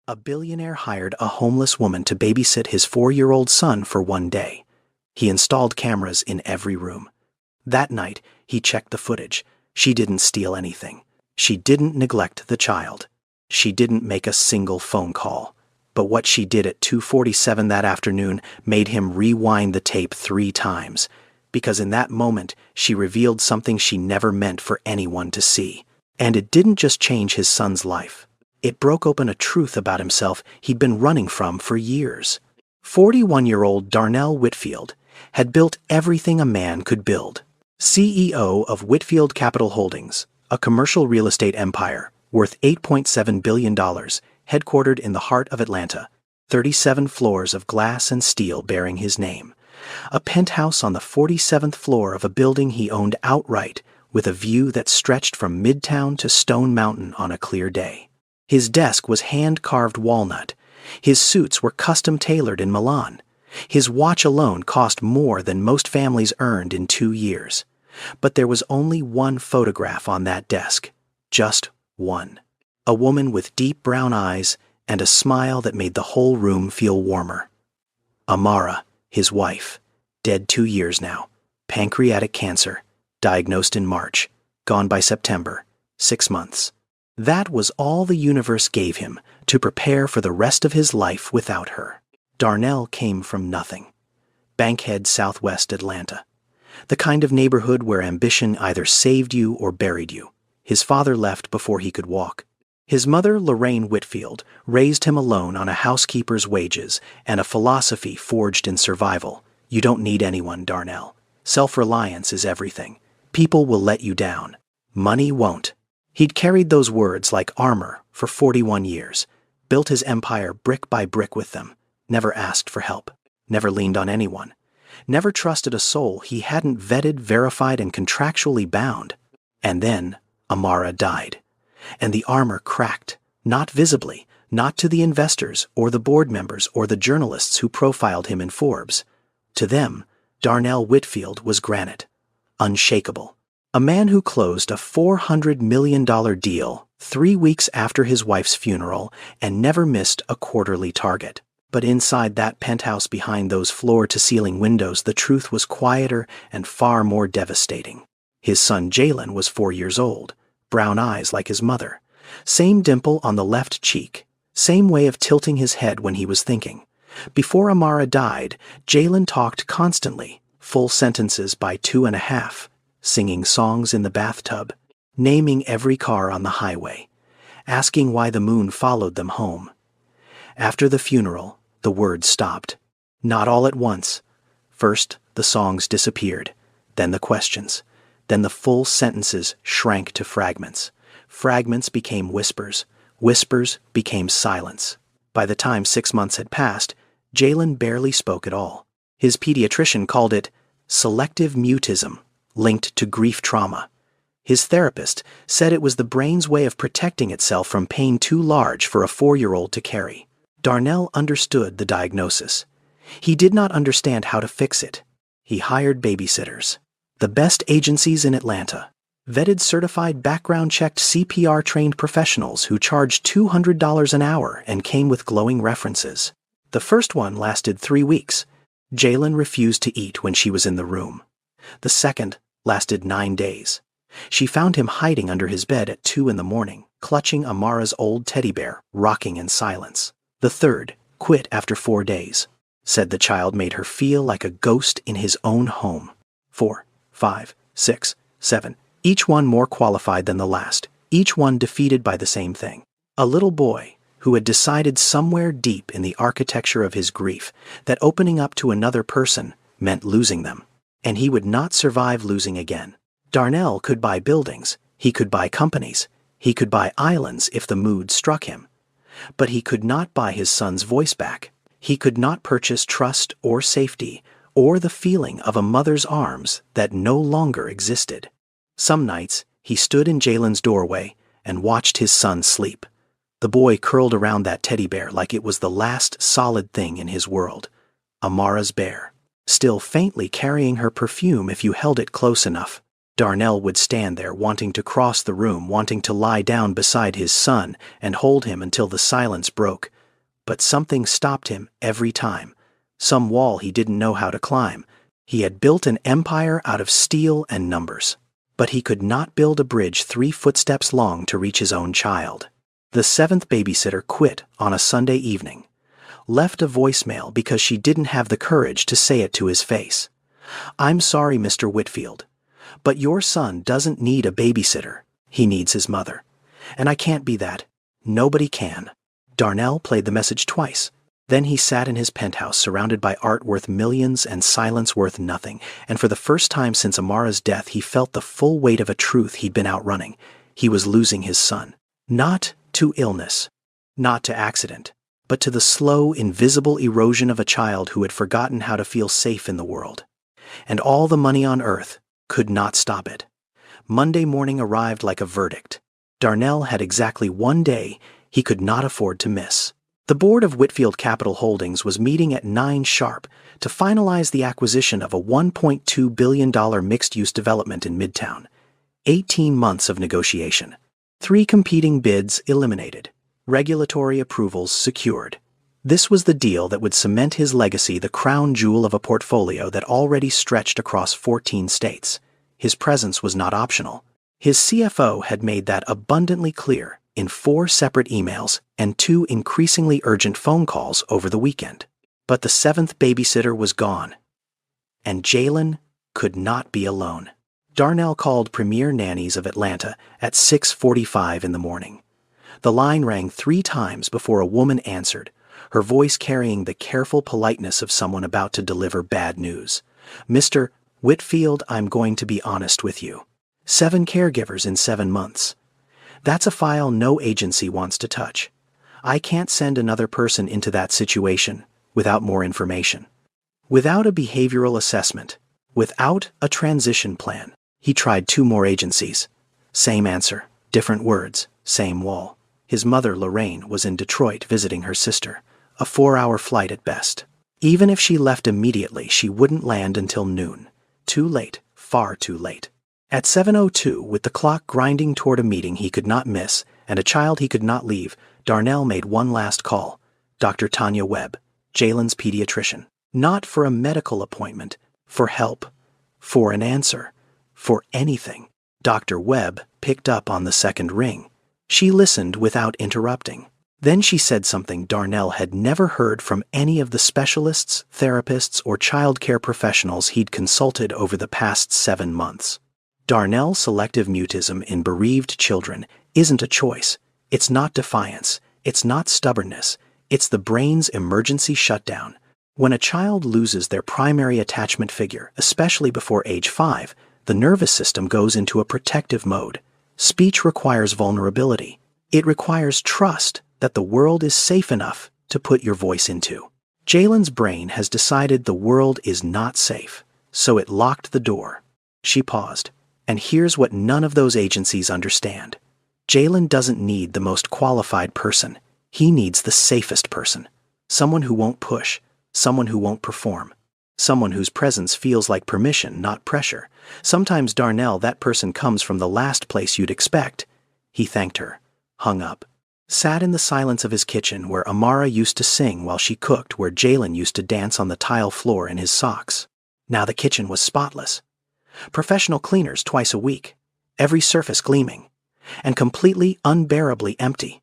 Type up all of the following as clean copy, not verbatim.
A billionaire hired a homeless woman to babysit his 4-year-old son for one day. He installed cameras in every room. That night, he checked the footage. She didn't steal anything. She didn't neglect the child. She didn't make a single phone call. But what she did at 2:47 that afternoon made him rewind the tape 3 times, because in that moment, she revealed something she never meant for anyone to see. And it didn't just change his son's life. It broke open a truth about himself he'd been running from for years. 41-year-old Darnell Whitfield had built everything a man could build. CEO of Whitfield Capital Holdings, a commercial real estate empire worth $8.7 billion, headquartered in the heart of Atlanta, 37 floors of glass and steel bearing his name. A penthouse on the 47th floor of a building he owned outright, with a view that stretched from Midtown to Stone Mountain on a clear day. His desk was hand-carved walnut. His suits were custom-tailored in Milan. His watch alone cost more than most families earned in 2 years. But there was only one photograph on that desk. Just one. A woman with deep brown eyes and a smile that made the whole room feel warmer. Amara, his wife, dead 2 years now. Pancreatic cancer, diagnosed in March, gone by September, 6 months. That was all the universe gave him to prepare for the rest of his life without her. Darnell came from nothing. Bankhead, Southwest Atlanta. The kind of neighborhood where ambition either saved you or buried you. His father left before he could walk. His mother, Lorraine Whitfield, raised him alone on a housekeeper's wages and a philosophy forged in survival. You don't need anyone, Darnell. Self-reliance is everything. People will let you down. Money won't. He'd carried those words like armor for 41 years, built his empire brick by brick with them, never asked for help, never leaned on anyone, never trusted a soul he hadn't vetted, verified, and contractually bound. And then Amara died, and the armor cracked, not visibly, not to the investors or the board members or the journalists who profiled him in Forbes. To them, Darnell Whitfield was granite, unshakable. A man who closed a $400 million deal 3 weeks after his wife's funeral and never missed a quarterly target. But inside that penthouse behind those floor-to-ceiling windows, the truth was quieter and far more devastating. His son Jalen was 4 years old, brown eyes like his mother, same dimple on the left cheek, same way of tilting his head when he was thinking. Before Amara died, Jalen talked constantly, full sentences by 2.5, singing songs in the bathtub, naming every car on the highway, asking why the moon followed them home. After the funeral, the words stopped. Not all at once. First, the songs disappeared, then the questions, then the full sentences shrank to fragments. Fragments became whispers. Whispers became silence. By the time 6 months had passed, Jalen barely spoke at all. His pediatrician called it selective mutism, linked to grief trauma. His therapist said it was the brain's way of protecting itself from pain too large for a 4-year-old to carry. Darnell understood the diagnosis. He did not understand how to fix it. He hired babysitters, the best agencies in Atlanta, vetted, certified, background-checked, CPR-trained professionals who charged $200 an hour and came with glowing references. The first one lasted 3 weeks. Jalen refused to eat when she was in the room. The second lasted 9 days. She found him hiding under his bed at 2 in the morning, clutching Amara's old teddy bear, rocking in silence. The third quit after 4 days, said the child made her feel like a ghost in his own home. 4, 5, 6, 7, each one more qualified than the last, each one defeated by the same thing. A little boy who had decided somewhere deep in the architecture of his grief that opening up to another person meant losing them, and he would not survive losing again. Darnell could buy buildings, he could buy companies, he could buy islands if the mood struck him. But he could not buy his son's voice back. He could not purchase trust or safety or the feeling of a mother's arms that no longer existed. Some nights, he stood in Jalen's doorway and watched his son sleep. The boy curled around that teddy bear like it was the last solid thing in his world. Amara's bear, still faintly carrying her perfume if you held it close enough. Darnell would stand there wanting to cross the room, wanting to lie down beside his son and hold him until the silence broke, But something stopped him every time. Some wall he didn't know how to climb. He had built an empire out of steel and numbers. But he could not build a bridge 3 footsteps long to reach his own child. The 7th babysitter quit on a Sunday evening. Left a voicemail because she didn't have the courage to say it to his face. "I'm sorry, Mr. Whitfield, but your son doesn't need a babysitter. He needs his mother. And I can't be that. Nobody can." Darnell played the message twice. Then he sat in his penthouse surrounded by art worth millions and silence worth nothing, and for the first time since Amara's death he felt the full weight of a truth he'd been outrunning. He was losing his son. Not to illness, not to accident, but to the slow, invisible erosion of a child who had forgotten how to feel safe in the world. And all the money on earth could not stop it. Monday morning arrived like a verdict. Darnell had exactly 1 day he could not afford to miss. The board of Whitfield Capital Holdings was meeting at 9 sharp to finalize the acquisition of a $1.2 billion mixed-use development in Midtown. 18 months of negotiation. 3 competing bids eliminated. Regulatory approvals secured. This was the deal that would cement his legacy, the crown jewel of a portfolio that already stretched across 14 states. His presence was not optional. His CFO had made that abundantly clear in 4 separate emails and 2 increasingly urgent phone calls over the weekend. But the 7th babysitter was gone. And Jalen could not be alone. Darnell called Premier Nannies of Atlanta at 6:45 in the morning. The line rang 3 times before a woman answered, her voice carrying the careful politeness of someone about to deliver bad news. "Mr. Whitfield, I'm going to be honest with you. 7 caregivers in 7 months. That's a file no agency wants to touch. I can't send another person into that situation without more information. Without a behavioral assessment, without a transition plan." He tried 2 more agencies. Same answer, different words, same wall. His mother, Lorraine, was in Detroit visiting her sister. A 4-hour flight at best. Even if she left immediately, she wouldn't land until noon. Too late, far too late. At 7:02, with the clock grinding toward a meeting he could not miss and a child he could not leave, Darnell made one last call. Dr. Tanya Webb, Jalen's pediatrician. Not for a medical appointment, for help, for an answer, for anything. Dr. Webb picked up on the second ring. She listened without interrupting. Then she said something Darnell had never heard from any of the specialists, therapists, or child care professionals he'd consulted over the past 7 months. Darnell's selective mutism in bereaved children isn't a choice. It's not defiance. It's not stubbornness. It's the brain's emergency shutdown. When a child loses their primary attachment figure, especially before age 5, the nervous system goes into a protective mode. Speech requires vulnerability. It requires trust that the world is safe enough to put your voice into. Jalen's brain has decided the world is not safe, so it locked the door. She paused. And here's what none of those agencies understand. Jalen doesn't need the most qualified person. He needs the safest person. Someone who won't push. Someone who won't perform. Someone whose presence feels like permission, not pressure. Sometimes, Darnell, that person comes from the last place you'd expect. He thanked her, hung up, sat in the silence of his kitchen where Amara used to sing while she cooked, where Jalen used to dance on the tile floor in his socks. Now the kitchen was spotless. Professional cleaners twice a week, every surface gleaming, and completely unbearably empty.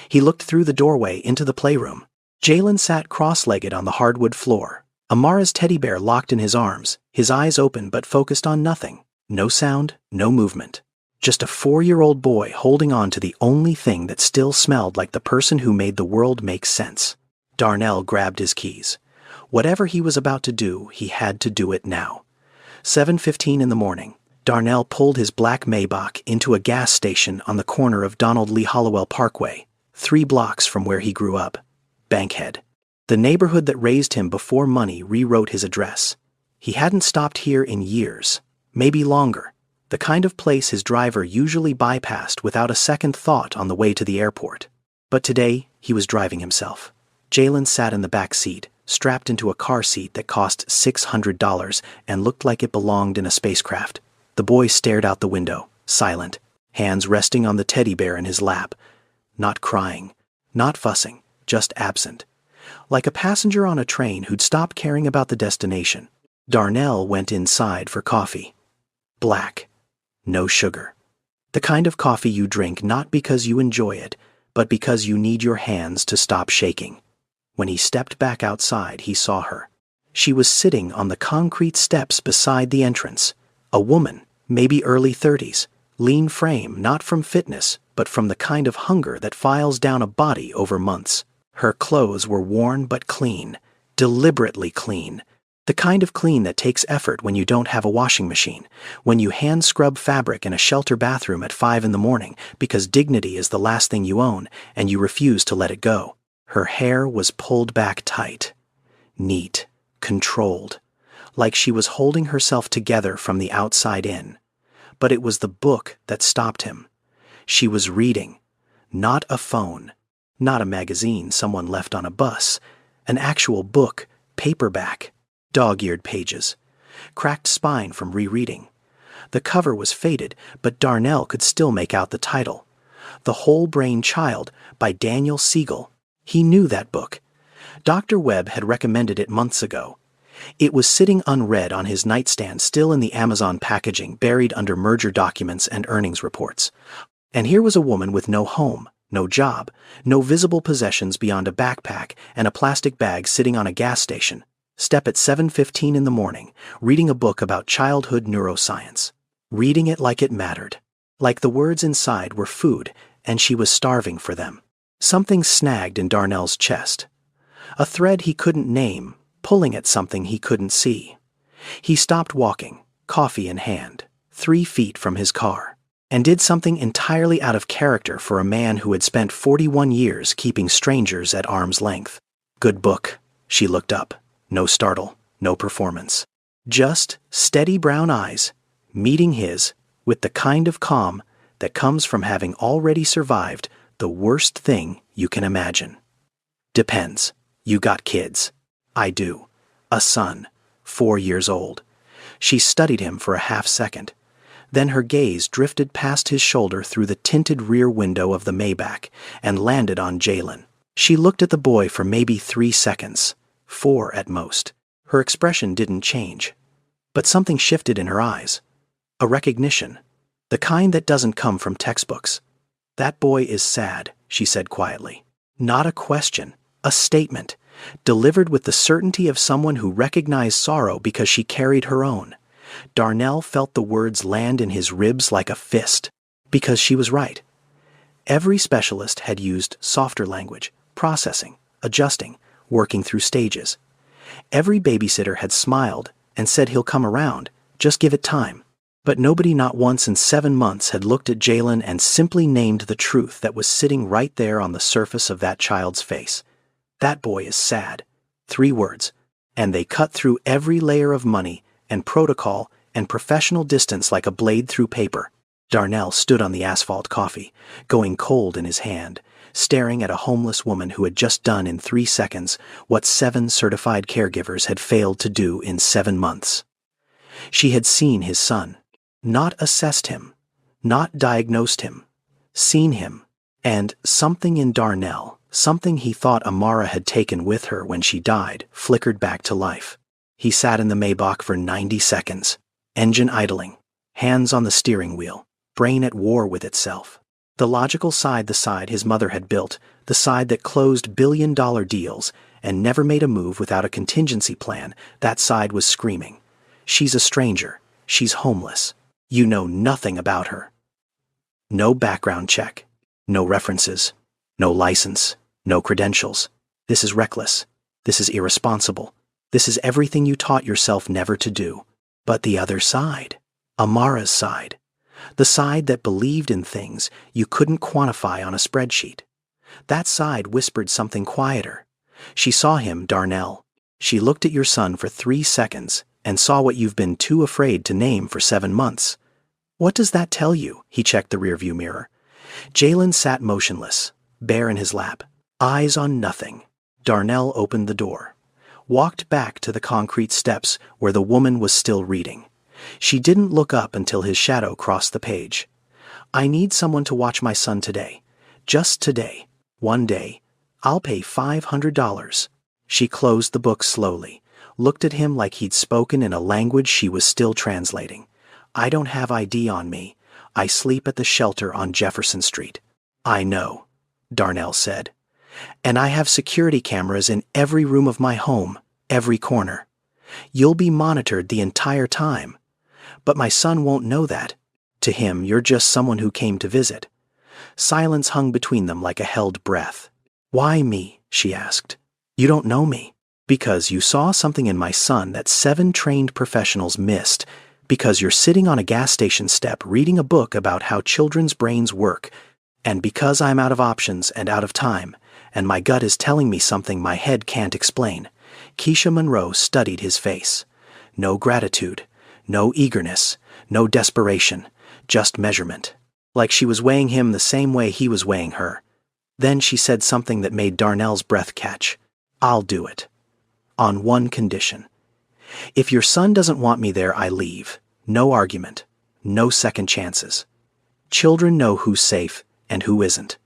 He looked through the doorway into the playroom. Jalen sat cross-legged on the hardwood floor. Amara's teddy bear locked in his arms, his eyes open but focused on nothing. No sound, no movement. Just a 4-year-old boy holding on to the only thing that still smelled like the person who made the world make sense. Darnell grabbed his keys. Whatever he was about to do, he had to do it now. 7:15 in the morning, Darnell pulled his black Maybach into a gas station on the corner of Donald Lee Hollowell Parkway, 3 blocks from where he grew up. Bankhead. The neighborhood that raised him before money rewrote his address. He hadn't stopped here in years, maybe longer, the kind of place his driver usually bypassed without a second thought on the way to the airport. But today, he was driving himself. Jalen sat in the back seat, strapped into a car seat that cost $600 and looked like it belonged in a spacecraft. The boy stared out the window, silent, hands resting on the teddy bear in his lap. Not crying, not fussing, just absent. Like a passenger on a train who'd stopped caring about the destination. Darnell went inside for coffee. Black. No sugar. The kind of coffee you drink not because you enjoy it, but because you need your hands to stop shaking. When he stepped back outside, he saw her. She was sitting on the concrete steps beside the entrance. A woman, maybe early 30s, lean frame not from fitness, but from the kind of hunger that files down a body over months. Her clothes were worn but clean, deliberately clean. The kind of clean that takes effort when you don't have a washing machine, when you hand scrub fabric in a shelter bathroom at 5 in the morning because dignity is the last thing you own and you refuse to let it go. Her hair was pulled back tight, neat, controlled, like she was holding herself together from the outside in. But it was the book that stopped him. She was reading, not a phone, not a magazine someone left on a bus, an actual book, paperback. Dog-eared pages, cracked spine from rereading. The cover was faded, but Darnell could still make out the title. The Whole Brain Child by Daniel Siegel. He knew that book. Dr. Webb had recommended it months ago. It was sitting unread on his nightstand, still in the Amazon packaging, buried under merger documents and earnings reports. And here was a woman with no home, no job, no visible possessions beyond a backpack and a plastic bag sitting on a gas station. Step at 7:15 in the morning, reading a book about childhood neuroscience. Reading it like it mattered. Like the words inside were food, and she was starving for them. Something snagged in Darnell's chest. A thread he couldn't name, pulling at something he couldn't see. He stopped walking, coffee in hand, 3 feet from his car, and did something entirely out of character for a man who had spent 41 years keeping strangers at arm's length. Good book. She looked up. No startle, no performance. Just steady brown eyes, meeting his, with the kind of calm that comes from having already survived the worst thing you can imagine. Depends. You got kids. I do. A son, 4 years old. She studied him for a half second. Then her gaze drifted past his shoulder through the tinted rear window of the Maybach and landed on Jalen. She looked at the boy for maybe 3 seconds. 4 at most. Her expression didn't change. But something shifted in her eyes. A recognition. The kind that doesn't come from textbooks. That boy is sad, she said quietly. Not a question, a statement, delivered with the certainty of someone who recognized sorrow because she carried her own. Darnell felt the words land in his ribs like a fist. Because she was right. Every specialist had used softer language, processing, adjusting, working through stages. Every babysitter had smiled and said he'll come around, just give it time. But nobody not once in 7 months had looked at Jalen and simply named the truth that was sitting right there on the surface of that child's face. That boy is sad. 3 words. And they cut through every layer of money and protocol and professional distance like a blade through paper. Darnell stood on the asphalt coffee, going cold in his hand, staring at a homeless woman who had just done in 3 seconds what 7 certified caregivers had failed to do in 7 months. She had seen his son, not assessed him, not diagnosed him, seen him, and something in Darnell, something he thought Amara had taken with her when she died, flickered back to life. He sat in the Maybach for 90 seconds, engine idling, hands on the steering wheel, brain at war with itself. The logical side, the side his mother had built, the side that closed billion-dollar deals and never made a move without a contingency plan, that side was screaming. She's a stranger. She's homeless. You know nothing about her. No background check. No references. No license. No credentials. This is reckless. This is irresponsible. This is everything you taught yourself never to do. But the other side. Amara's side. The side that believed in things you couldn't quantify on a spreadsheet. That side whispered something quieter. She saw him, Darnell. She looked at your son for 3 seconds and saw what you've been too afraid to name for 7 months. What does that tell you? He checked the rearview mirror. Jalen sat motionless, bare in his lap, eyes on nothing. Darnell opened the door, walked back to the concrete steps where the woman was still reading. She didn't look up until his shadow crossed the page. I need someone to watch my son today. Just today. One day. I'll pay $500. She closed the book slowly, looked at him like he'd spoken in a language she was still translating. I don't have ID on me. I sleep at the shelter on Jefferson Street. I know, Darnell said. And I have security cameras in every room of my home, every corner. You'll be monitored the entire time. But my son won't know that. To him, you're just someone who came to visit. Silence hung between them like a held breath. Why me? She asked. You don't know me. Because you saw something in my son that 7 trained professionals missed. Because you're sitting on a gas station step reading a book about how children's brains work. And because I'm out of options and out of time, and my gut is telling me something my head can't explain. Keisha Monroe studied his face. No gratitude, no eagerness, no desperation, just measurement. Like she was weighing him the same way he was weighing her. Then she said something that made Darnell's breath catch. I'll do it. On one condition. If your son doesn't want me there, I leave. No argument. No second chances. Children know who's safe and who isn't.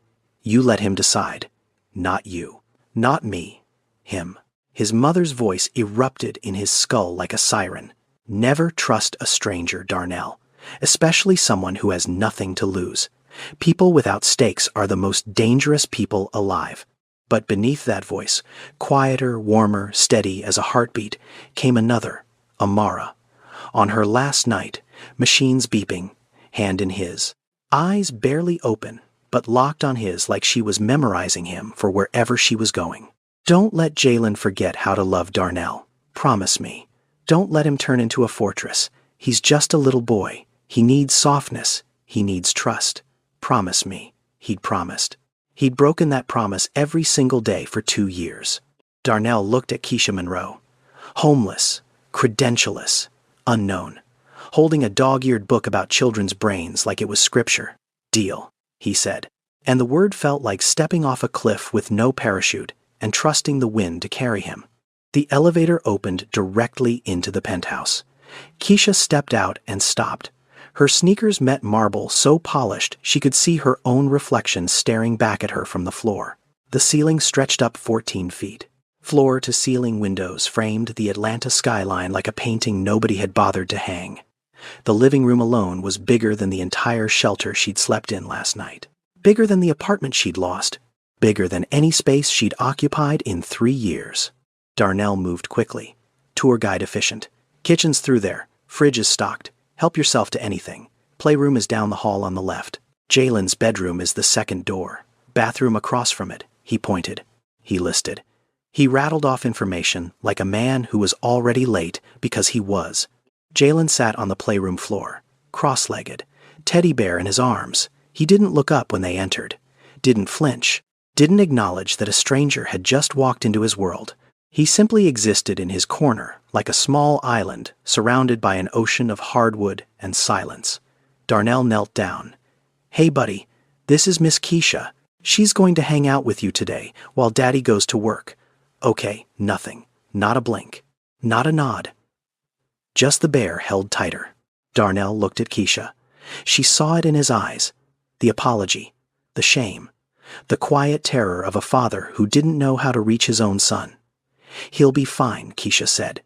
You let him decide. Not you. Not me. Him. His mother's voice erupted in his skull like a siren. Never trust a stranger, Darnell. Especially someone who has nothing to lose. People without stakes are the most dangerous people alive. But beneath that voice, quieter, warmer, steady as a heartbeat, came another, Amara. On her last night, machines beeping, hand in his. Eyes barely open, but locked on his like she was memorizing him for wherever she was going. Don't let Jalen forget how to love Darnell. Promise me. Don't let him turn into a fortress. He's just a little boy. He needs softness. He needs trust. Promise me. He'd promised. He'd broken that promise every single day for 2 years. Darnell looked at Keisha Monroe. Homeless, credentialless, unknown. Holding a dog-eared book about children's brains like it was scripture. Deal, he said. And the word felt like stepping off a cliff with no parachute and trusting the wind to carry him. The elevator opened directly into the penthouse. Keisha stepped out and stopped. Her sneakers met marble so polished she could see her own reflection staring back at her from the floor. The ceiling stretched up 14 feet. Floor-to-ceiling windows framed the Atlanta skyline like a painting nobody had bothered to hang. The living room alone was bigger than the entire shelter she'd slept in last night. Bigger than the apartment she'd lost. Bigger than any space she'd occupied in 3 years. Darnell moved quickly. Tour guide efficient. Kitchen's through there. Fridge is stocked. Help yourself to anything. Playroom is down the hall on the left. Jalen's bedroom is the second door. Bathroom across from it, he pointed. He listed. He rattled off information like a man who was already late because he was. Jalen sat on the playroom floor, cross-legged, teddy bear in his arms. He didn't look up when they entered. Didn't flinch. Didn't acknowledge that a stranger had just walked into his world. He simply existed in his corner, like a small island, surrounded by an ocean of hardwood and silence. Darnell knelt down. Hey, buddy, this is Miss Keisha. She's going to hang out with you today while Daddy goes to work. Okay, nothing. Not a blink. Not a nod. Just the bear held tighter. Darnell looked at Keisha. She saw it in his eyes. The apology. The shame. The quiet terror of a father who didn't know how to reach his own son. He'll be fine, Keisha said.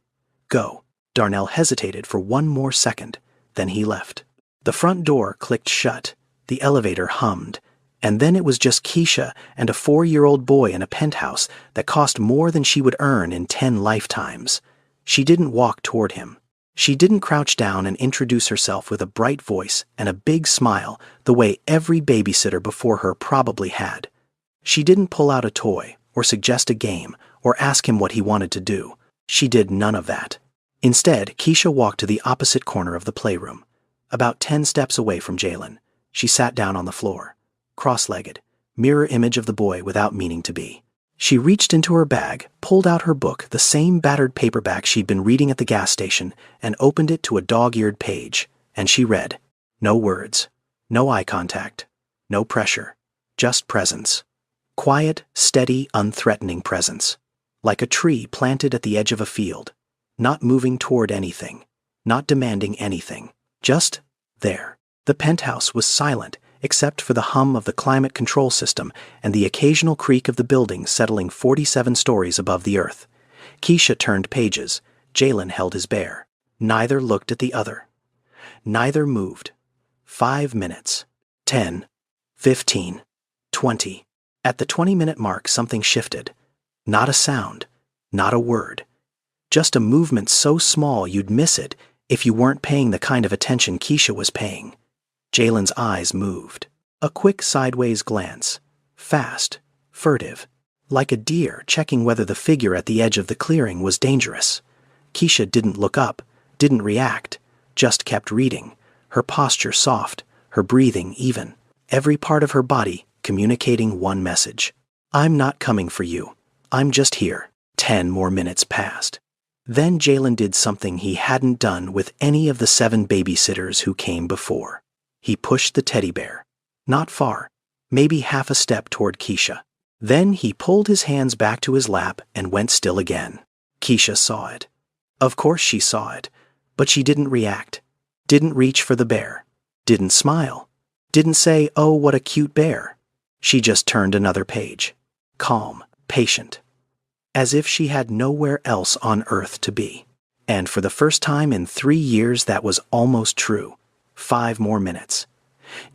Go. Darnell hesitated for one more second. Then he left. The front door clicked shut. The elevator hummed. And then it was just Keisha and a 4-year-old boy in a penthouse that cost more than she would earn in 10 lifetimes. She didn't walk toward him. She didn't crouch down and introduce herself with a bright voice and a big smile the way every babysitter before her probably had. She didn't pull out a toy or suggest a game or ask him what he wanted to do. She did none of that. Instead, Keisha walked to the opposite corner of the playroom. About 10 steps away from Jalen, she sat down on the floor, cross-legged, mirror image of the boy without meaning to be. She reached into her bag, pulled out her book, the same battered paperback she'd been reading at the gas station, and opened it to a dog-eared page, and she read. No words, no eye contact, no pressure, just presence. Quiet, steady, unthreatening presence. Like a tree planted at the edge of a field, not moving toward anything, not demanding anything, just there. The penthouse was silent, except for the hum of the climate control system and the occasional creak of the building settling 47 stories above the earth. Keisha turned pages. Jalen held his bear. Neither looked at the other. Neither moved. 5 minutes. 10. 15. 20. At the 20-minute mark, something shifted. Not a sound. Not a word. Just a movement so small you'd miss it if you weren't paying the kind of attention Keisha was paying. Jalen's eyes moved. A quick sideways glance. Fast. Furtive. Like a deer checking whether the figure at the edge of the clearing was dangerous. Keisha didn't look up, didn't react, just kept reading, her posture soft, her breathing even, every part of her body communicating one message. I'm not coming for you. I'm just here. 10 more minutes passed. Then Jalen did something he hadn't done with any of the 7 babysitters who came before. He pushed the teddy bear. Not far, maybe half a step toward Keisha. Then he pulled his hands back to his lap and went still again. Keisha saw it. Of course she saw it, but she didn't react, didn't reach for the bear, didn't smile, didn't say, "Oh, what a cute bear." She just turned another page. Calm, patient. As if she had nowhere else on earth to be. And for the first time in 3 years, that was almost true. 5 more minutes.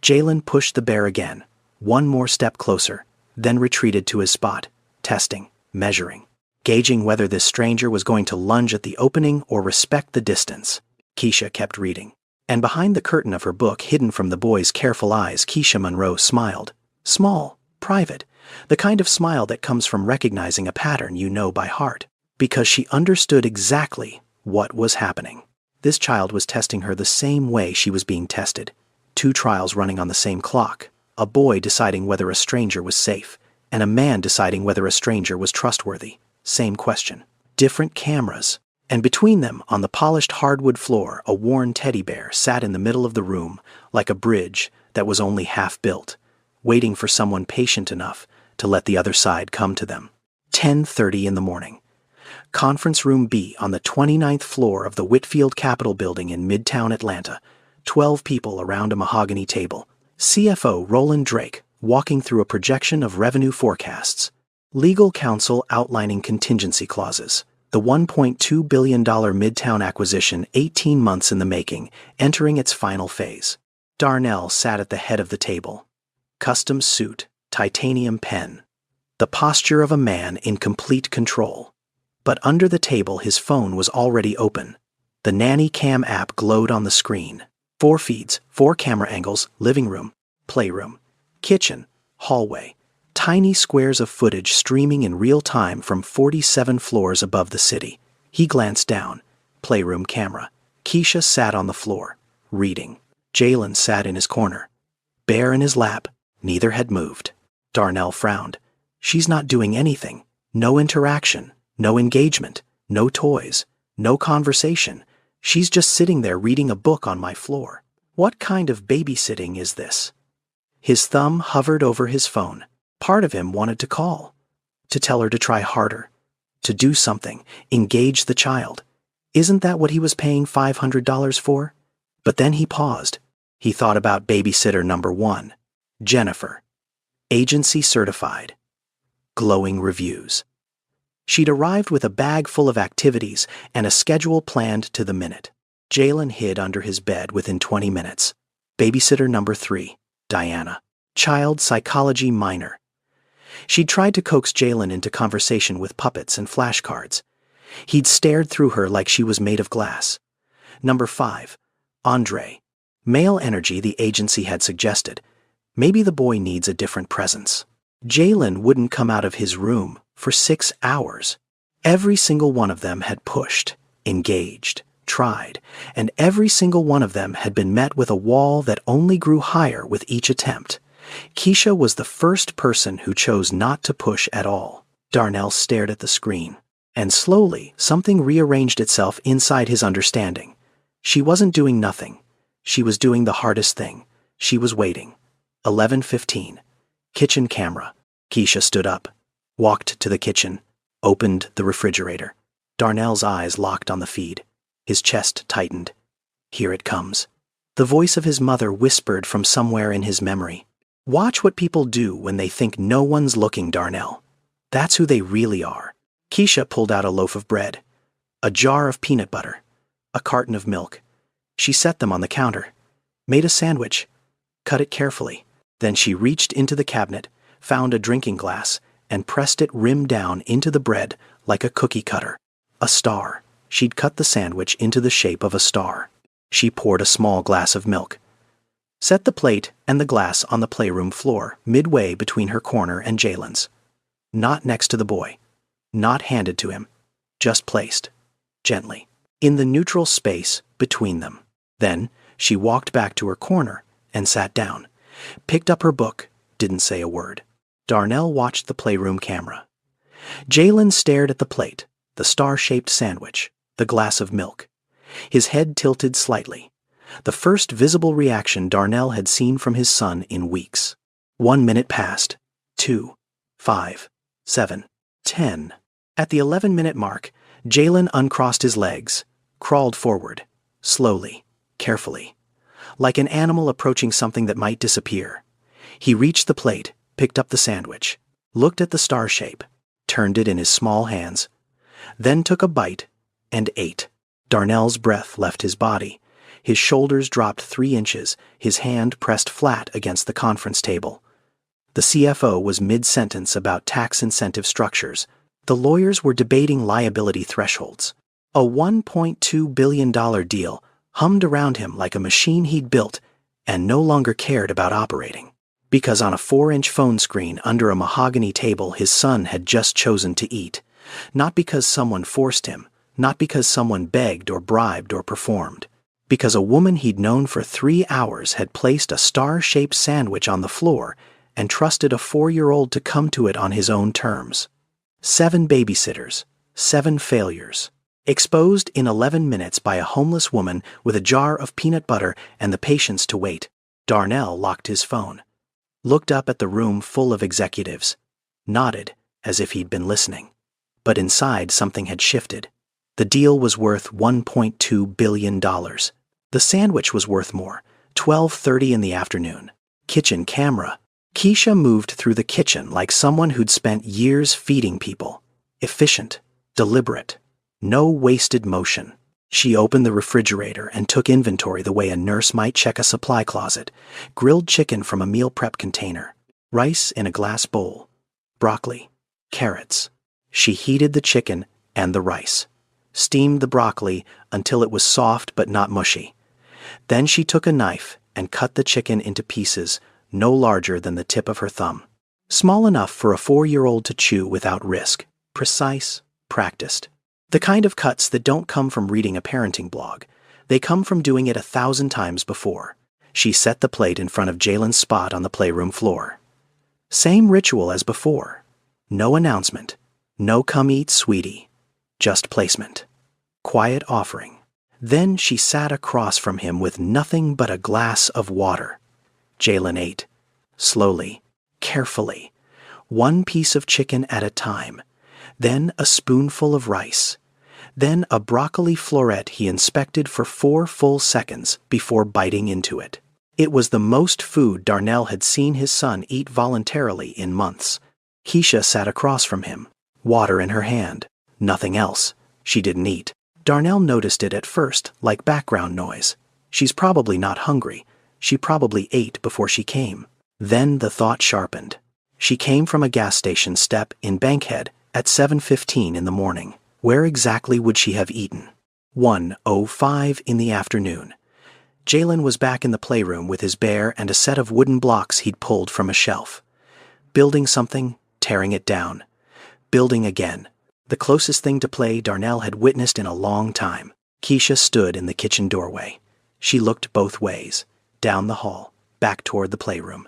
Jalen pushed the bear again, 1 more step closer, then retreated to his spot, testing, measuring, gauging whether this stranger was going to lunge at the opening or respect the distance. Keisha kept reading. And behind the curtain of her book, hidden from the boy's careful eyes, Keisha Monroe smiled. Small, private, the kind of smile that comes from recognizing a pattern you know by heart, because she understood exactly what was happening. This child was testing her the same way she was being tested. 2 trials running on the same clock, a boy deciding whether a stranger was safe, and a man deciding whether a stranger was trustworthy. Same question. Different cameras. And between them, on the polished hardwood floor, a worn teddy bear sat in the middle of the room, like a bridge that was only half built, waiting for someone patient enough to let the other side come to them. 10:30 in the morning. Conference Room B on the 29th floor of the Whitfield Capitol Building in Midtown Atlanta. 12 people around a mahogany table. CFO Roland Drake walking through a projection of revenue forecasts. Legal counsel outlining contingency clauses. The $1.2 billion Midtown acquisition 18 months in the making, entering its final phase. Darnell sat at the head of the table. Custom suit, titanium pen. The posture of a man in complete control. But under the table his phone was already open. The Nanny Cam app glowed on the screen. 4 feeds, 4 camera angles, living room, playroom, kitchen, hallway. Tiny squares of footage streaming in real time from 47 floors above the city. He glanced down. Playroom camera. Keisha sat on the floor, reading. Jalen sat in his corner. Bear in his lap. Neither had moved. Darnell frowned. She's not doing anything. No interaction. No engagement. No toys. No conversation. She's just sitting there reading a book on my floor. What kind of babysitting is this? His thumb hovered over his phone. Part of him wanted to call, to tell her to try harder, to do something, engage the child. Isn't that what he was paying $500 for? But then he paused. He thought about babysitter number 1, Jennifer. Agency certified. Glowing reviews. She'd arrived with a bag full of activities and a schedule planned to the minute. Jalen hid under his bed within 20 minutes. Babysitter number 3, Diana. Child psychology minor. She'd tried to coax Jalen into conversation with puppets and flashcards. He'd stared through her like she was made of glass. Number 5, Andre. Male energy, the agency had suggested. Maybe the boy needs a different presence. Jalen wouldn't come out of his room for 6 hours. Every single one of them had pushed, engaged, tried, and every single one of them had been met with a wall that only grew higher with each attempt. Keisha was the first person who chose not to push at all. Darnell stared at the screen, and slowly something rearranged itself inside his understanding. She wasn't doing nothing. She was doing the hardest thing. She was waiting. 11:15. Kitchen camera. Keisha stood up, walked to the kitchen, opened the refrigerator. Darnell's eyes locked on the feed. His chest tightened. Here it comes. The voice of his mother whispered from somewhere in his memory. "Watch what people do when they think no one's looking, Darnell. That's who they really are." Keisha pulled out a loaf of bread, a jar of peanut butter, a carton of milk. She set them on the counter, made a sandwich, cut it carefully. Then she reached into the cabinet, found a drinking glass, and pressed it rim down into the bread like a cookie cutter. A star. She'd cut the sandwich into the shape of a star. She poured a small glass of milk. Set the plate and the glass on the playroom floor, midway between her corner and Jalen's. Not next to the boy. Not handed to him. Just placed. Gently. In the neutral space between them. Then she walked back to her corner and sat down. Picked up her book. Didn't say a word. Darnell watched the playroom camera. Jalen stared at the plate, the star-shaped sandwich, the glass of milk. His head tilted slightly. The first visible reaction Darnell had seen from his son in weeks. 1 minute passed. 2, 5, 7, 10. At the 11-minute mark, Jalen uncrossed his legs, crawled forward, slowly, carefully, like an animal approaching something that might disappear. He reached the plate, picked up the sandwich, looked at the star shape, turned it in his small hands, then took a bite and ate. Darnell's breath left his body. His shoulders dropped 3 inches, his hand pressed flat against the conference table. The CFO was mid-sentence about tax incentive structures. The lawyers were debating liability thresholds. A $1.2 billion deal hummed around him like a machine he'd built and no longer cared about operating. Because on a 4-inch phone screen under a mahogany table his son had just chosen to eat. Not because someone forced him, not because someone begged or bribed or performed. Because a woman he'd known for 3 hours had placed a star-shaped sandwich on the floor and trusted a 4-year-old to come to it on his own terms. 7 babysitters, 7 failures. Exposed in 11 minutes by a homeless woman with a jar of peanut butter and the patience to wait. Darnell locked his phone. Looked up at the room full of executives. Nodded, as if he'd been listening. But inside something had shifted. The deal was worth $1.2 billion. The sandwich was worth more. 12:30 in the afternoon. Kitchen camera. Keisha moved through the kitchen like someone who'd spent years feeding people. Efficient. Deliberate. No wasted motion. She opened the refrigerator and took inventory the way a nurse might check a supply closet. Grilled chicken from a meal prep container. Rice in a glass bowl. Broccoli. Carrots. She heated the chicken and the rice. Steamed the broccoli until it was soft but not mushy. Then she took a knife and cut the chicken into pieces no larger than the tip of her thumb. Small enough for a 4-year-old to chew without risk. Precise, practiced. The kind of cuts that don't come from reading a parenting blog. They come from doing it 1,000 times before. She set the plate in front of Jalen's spot on the playroom floor. Same ritual as before. No announcement. No come eat, sweetie. Just placement. Quiet offering. Then she sat across from him with nothing but a glass of water. Jalen ate. Slowly. Carefully. 1 piece of chicken at a time. Then a spoonful of rice. Then a broccoli floret he inspected for 4 full seconds before biting into it. It was the most food Darnell had seen his son eat voluntarily in months. Keisha sat across from him. Water in her hand. Nothing else. She didn't eat. Darnell noticed it at first, like background noise. She's probably not hungry. She probably ate before she came. Then the thought sharpened. She came from a gas station step in Bankhead at 7:15 in the morning. Where exactly would she have eaten? 1:05 in the afternoon. Jalen was back in the playroom with his bear and a set of wooden blocks he'd pulled from a shelf. Building something, tearing it down. Building again. The closest thing to play Darnell had witnessed in a long time. Keisha stood in the kitchen doorway. She looked both ways, down the hall, back toward the playroom.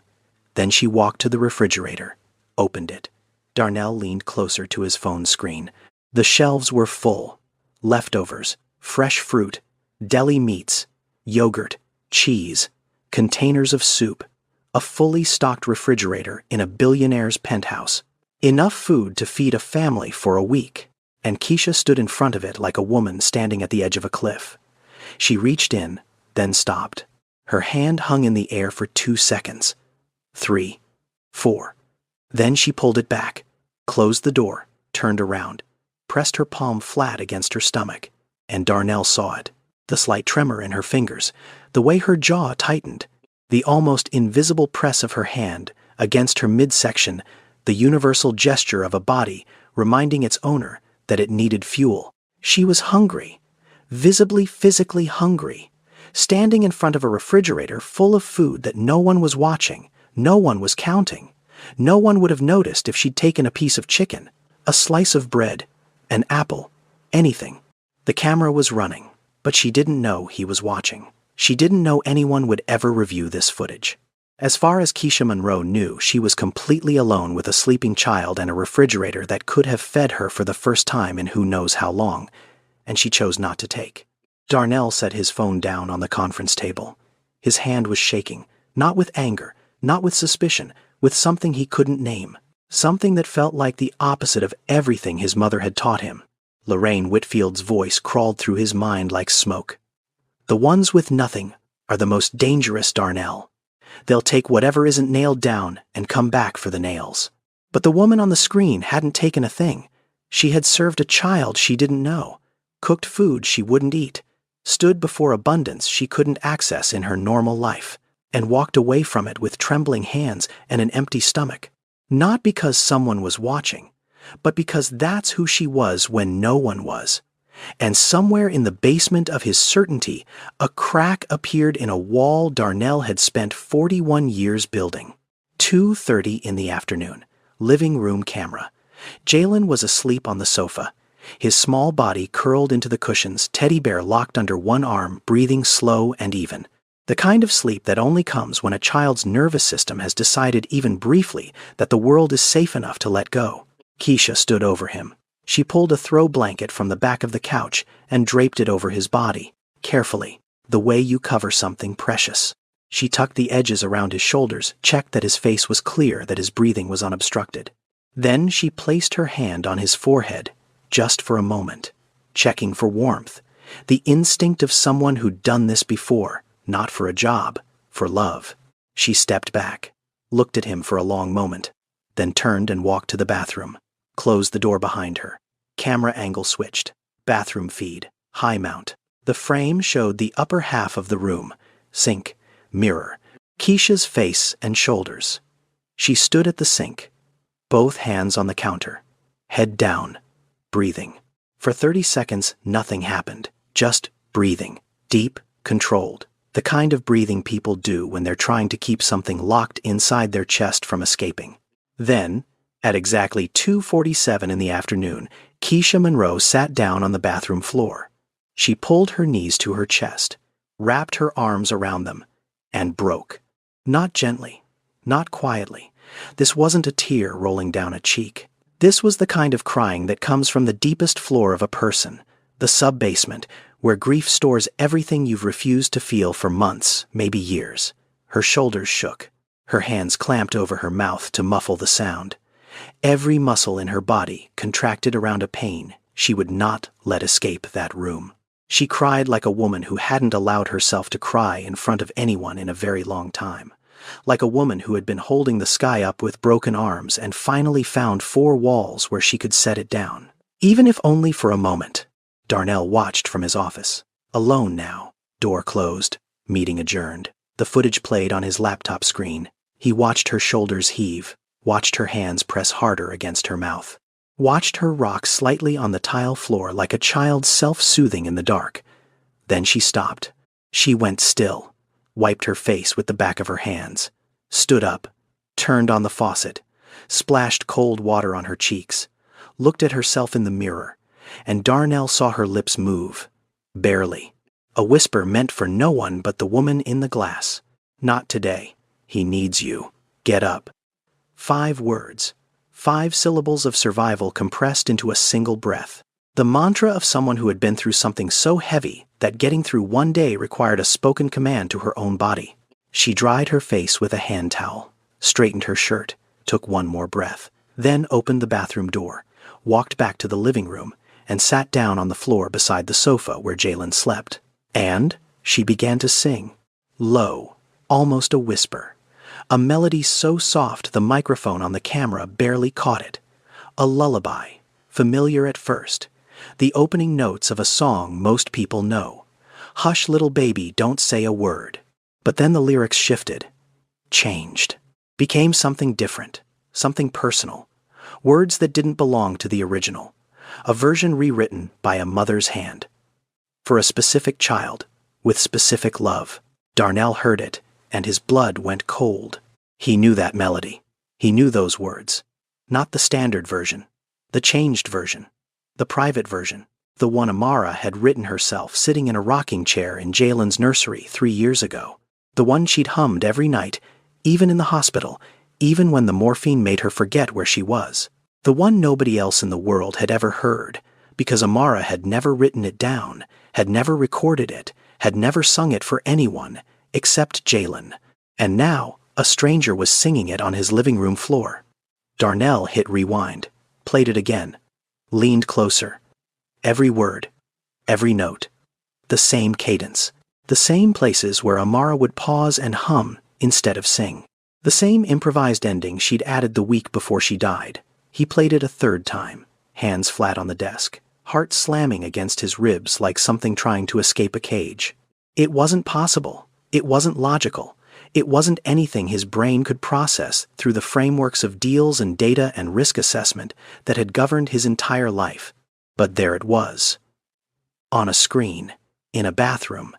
Then she walked to the refrigerator, opened it. Darnell leaned closer to his phone screen. The shelves were full. Leftovers, fresh fruit, deli meats, yogurt, cheese, containers of soup, a fully stocked refrigerator in a billionaire's penthouse. Enough food to feed a family for a week. And Keisha stood in front of it like a woman standing at the edge of a cliff. She reached in, then stopped. Her hand hung in the air for 2 seconds. 3, 4. Then she pulled it back, closed the door, turned around, pressed her palm flat against her stomach, and Darnell saw it. The slight tremor in her fingers, the way her jaw tightened, the almost invisible press of her hand against her midsection, the universal gesture of a body reminding its owner that it needed fuel. She was hungry, visibly physically hungry, standing in front of a refrigerator full of food that no one was watching, no one was counting. No one would have noticed if she'd taken a piece of chicken, a slice of bread, an apple, anything. The camera was running, but she didn't know he was watching. She didn't know anyone would ever review this footage. As far as Keisha Monroe knew, she was completely alone with a sleeping child and a refrigerator that could have fed her for the first time in who knows how long, and she chose not to take. Darnell set his phone down on the conference table. His hand was shaking, not with anger, not with suspicion, with something he couldn't name, something that felt like the opposite of everything his mother had taught him. Lorraine Whitfield's voice crawled through his mind like smoke. The ones with nothing are the most dangerous, Darnell. They'll take whatever isn't nailed down and come back for the nails. But the woman on the screen hadn't taken a thing. She had served a child she didn't know, cooked food she wouldn't eat, stood before abundance she couldn't access in her normal life, and walked away from it with trembling hands and an empty stomach. Not because someone was watching, but because that's who she was when no one was. And somewhere in the basement of his certainty, a crack appeared in a wall Darnell had spent 41 years building. 2:30 in the afternoon. Living room camera. Jalen was asleep on the sofa, his small body curled into the cushions, teddy bear locked under one arm, breathing slow and even. The kind of sleep that only comes when a child's nervous system has decided even briefly that the world is safe enough to let go. Keisha stood over him. She pulled a throw blanket from the back of the couch and draped it over his body, carefully, the way you cover something precious. She tucked the edges around his shoulders, checked that his face was clear, that his breathing was unobstructed. Then she placed her hand on his forehead, just for a moment, checking for warmth, the instinct of someone who'd done this before, not for a job, for love. She stepped back, looked at him for a long moment, then turned and walked to the bathroom, closed the door behind her. Camera angle switched. Bathroom feed, high mount. The frame showed the upper half of the room, sink, mirror, Keisha's face and shoulders. She stood at the sink, both hands on the counter, head down, breathing. For 30 seconds, nothing happened, just breathing, deep, controlled, the kind of breathing people do when they're trying to keep something locked inside their chest from escaping. Then, at exactly 2:47 in the afternoon, Keisha Monroe sat down on the bathroom floor. She pulled her knees to her chest, wrapped her arms around them, and broke. Not gently, not quietly. This wasn't a tear rolling down a cheek. This was the kind of crying that comes from the deepest floor of a person, the sub-basement, where grief stores everything you've refused to feel for months, maybe years. Her shoulders shook. Her hands clamped over her mouth to muffle the sound. Every muscle in her body contracted around a pain she would not let escape that room. She cried like a woman who hadn't allowed herself to cry in front of anyone in a very long time. Like a woman who had been holding the sky up with broken arms and finally found 4 walls where she could set it down. Even if only for a moment. Darnell watched from his office. Alone now. Door closed. Meeting adjourned. The footage played on his laptop screen. He watched her shoulders heave, watched her hands press harder against her mouth, watched her rock slightly on the tile floor like a child self-soothing in the dark. Then she stopped. She went still, wiped her face with the back of her hands, stood up, turned on the faucet, splashed cold water on her cheeks, looked at herself in the mirror, and Darnell saw her lips move, barely. A whisper meant for no one but the woman in the glass. Not today. He needs you. Get up. 5 words. 5 syllables of survival compressed into a single breath. The mantra of someone who had been through something so heavy that getting through one day required a spoken command to her own body. She dried her face with a hand towel, straightened her shirt, took one more breath, then opened the bathroom door, walked back to the living room, and sat down on the floor beside the sofa where Jalen slept. And she began to sing. Low, almost a whisper. A melody so soft the microphone on the camera barely caught it. A lullaby, familiar at first. The opening notes of a song most people know. Hush, little baby, don't say a word. But then the lyrics shifted, changed, became something different, something personal. Words that didn't belong to the original. A version rewritten by a mother's hand. For a specific child, with specific love. Darnell heard it, and his blood went cold. He knew that melody. He knew those words. Not the standard version. The changed version. The private version. The one Amara had written herself sitting in a rocking chair in Jalen's nursery 3 years ago. The one she'd hummed every night, even in the hospital, even when the morphine made her forget where she was. The one nobody else in the world had ever heard, because Amara had never written it down, had never recorded it, had never sung it for anyone, except Jalen. And now, a stranger was singing it on his living room floor. Darnell hit rewind, played it again, leaned closer. Every word, every note, the same cadence, the same places where Amara would pause and hum instead of sing. The same improvised ending she'd added the week before she died. He played it a third time, hands flat on the desk, heart slamming against his ribs like something trying to escape a cage. It wasn't possible. It wasn't logical. It wasn't anything his brain could process through the frameworks of deals and data and risk assessment that had governed his entire life. But there it was. On a screen, in a bathroom,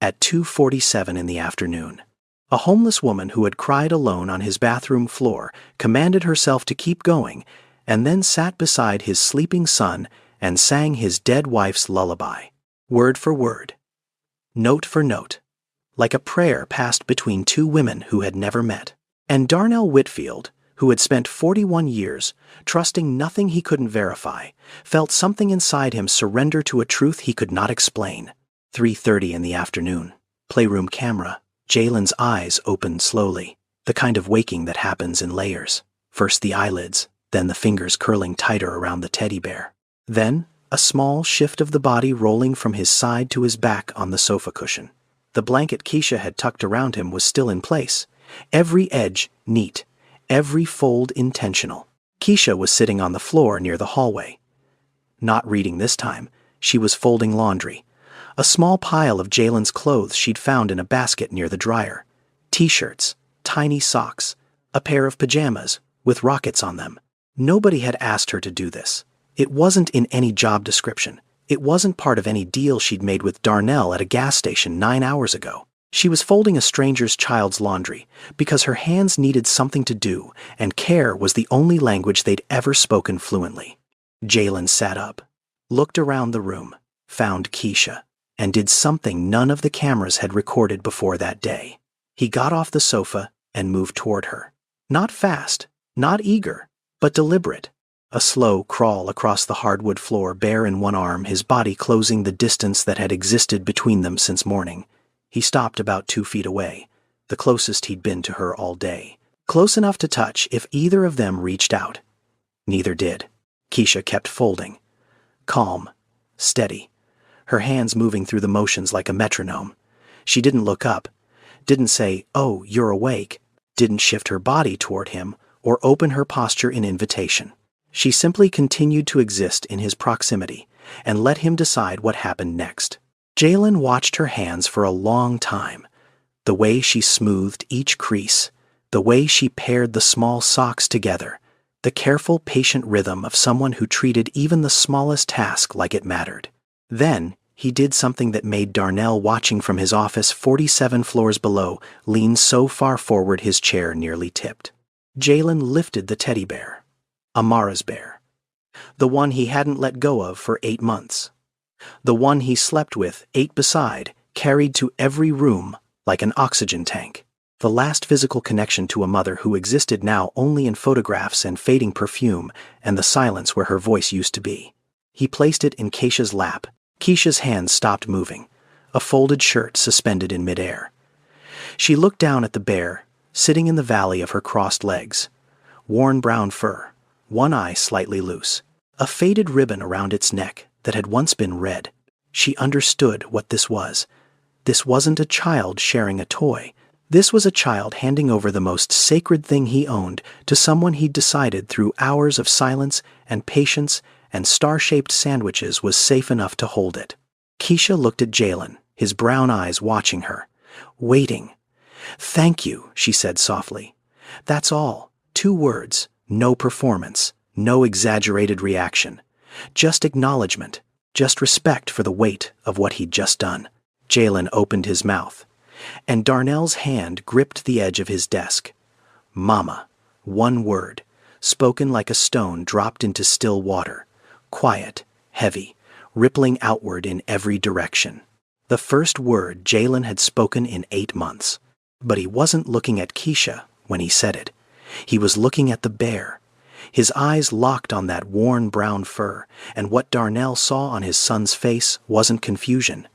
at 2:47 in the afternoon. A homeless woman who had cried alone on his bathroom floor commanded herself to keep going and then sat beside his sleeping son and sang his dead wife's lullaby, word for word, note for note, like a prayer passed between two women who had never met. And Darnell Whitfield, who had spent 41 years trusting nothing he couldn't verify, felt something inside him surrender to a truth he could not explain. 3:30 in the afternoon, playroom camera. Jalen's eyes opened slowly, the kind of waking that happens in layers. First the eyelids, then the fingers curling tighter around the teddy bear. Then, a small shift of the body rolling from his side to his back on the sofa cushion. The blanket Keisha had tucked around him was still in place, every edge neat, every fold intentional. Keisha was sitting on the floor near the hallway. Not reading this time, she was folding laundry. A small pile of Jalen's clothes she'd found in a basket near the dryer. T-shirts, tiny socks, a pair of pajamas with rockets on them. Nobody had asked her to do this. It wasn't in any job description. It wasn't part of any deal she'd made with Darnell at a gas station 9 hours ago. She was folding a stranger's child's laundry because her hands needed something to do, and care was the only language they'd ever spoken fluently. Jalen sat up, looked around the room, found Keisha, and did something none of the cameras had recorded before that day. He got off the sofa and moved toward her. Not fast, not eager, but deliberate. A slow crawl across the hardwood floor, bare in one arm, his body closing the distance that had existed between them since morning. He stopped about 2 feet away, the closest he'd been to her all day. Close enough to touch if either of them reached out. Neither did. Keisha kept folding. Calm, steady. Her hands moving through the motions like a metronome. She didn't look up, didn't say, "Oh, you're awake," didn't shift her body toward him or open her posture in invitation. She simply continued to exist in his proximity and let him decide what happened next. Jalen watched her hands for a long time, the way she smoothed each crease, the way she paired the small socks together, the careful, patient rhythm of someone who treated even the smallest task like it mattered. Then, he did something that made Darnell, watching from his office 47 floors below, lean so far forward his chair nearly tipped. Jalen lifted the teddy bear, Amara's bear, the one he hadn't let go of for 8 months, the one he slept with, ate beside, carried to every room like an oxygen tank, the last physical connection to a mother who existed now only in photographs and fading perfume and the silence where her voice used to be. He placed it in Keisha's lap. Keisha's hands stopped moving, a folded shirt suspended in midair. She looked down at the bear, sitting in the valley of her crossed legs. Worn brown fur, one eye slightly loose, a faded ribbon around its neck that had once been red. She understood what this was. This wasn't a child sharing a toy. This was a child handing over the most sacred thing he owned to someone he'd decided through hours of silence and patience and star-shaped sandwiches was safe enough to hold it. Keisha looked at Jalen, his brown eyes watching her, waiting. "Thank you," she said softly. "That's all. 2 words, no performance, no exaggerated reaction. Just acknowledgement, just respect for the weight of what he'd just done." Jalen opened his mouth, and Darnell's hand gripped the edge of his desk. "Mama," 1 word, spoken like a stone dropped into still water, quiet, heavy, rippling outward in every direction. The first word Jalen had spoken in 8 months. But he wasn't looking at Keisha when he said it. He was looking at the bear. His eyes locked on that worn brown fur, and what Darnell saw on his son's face wasn't confusion.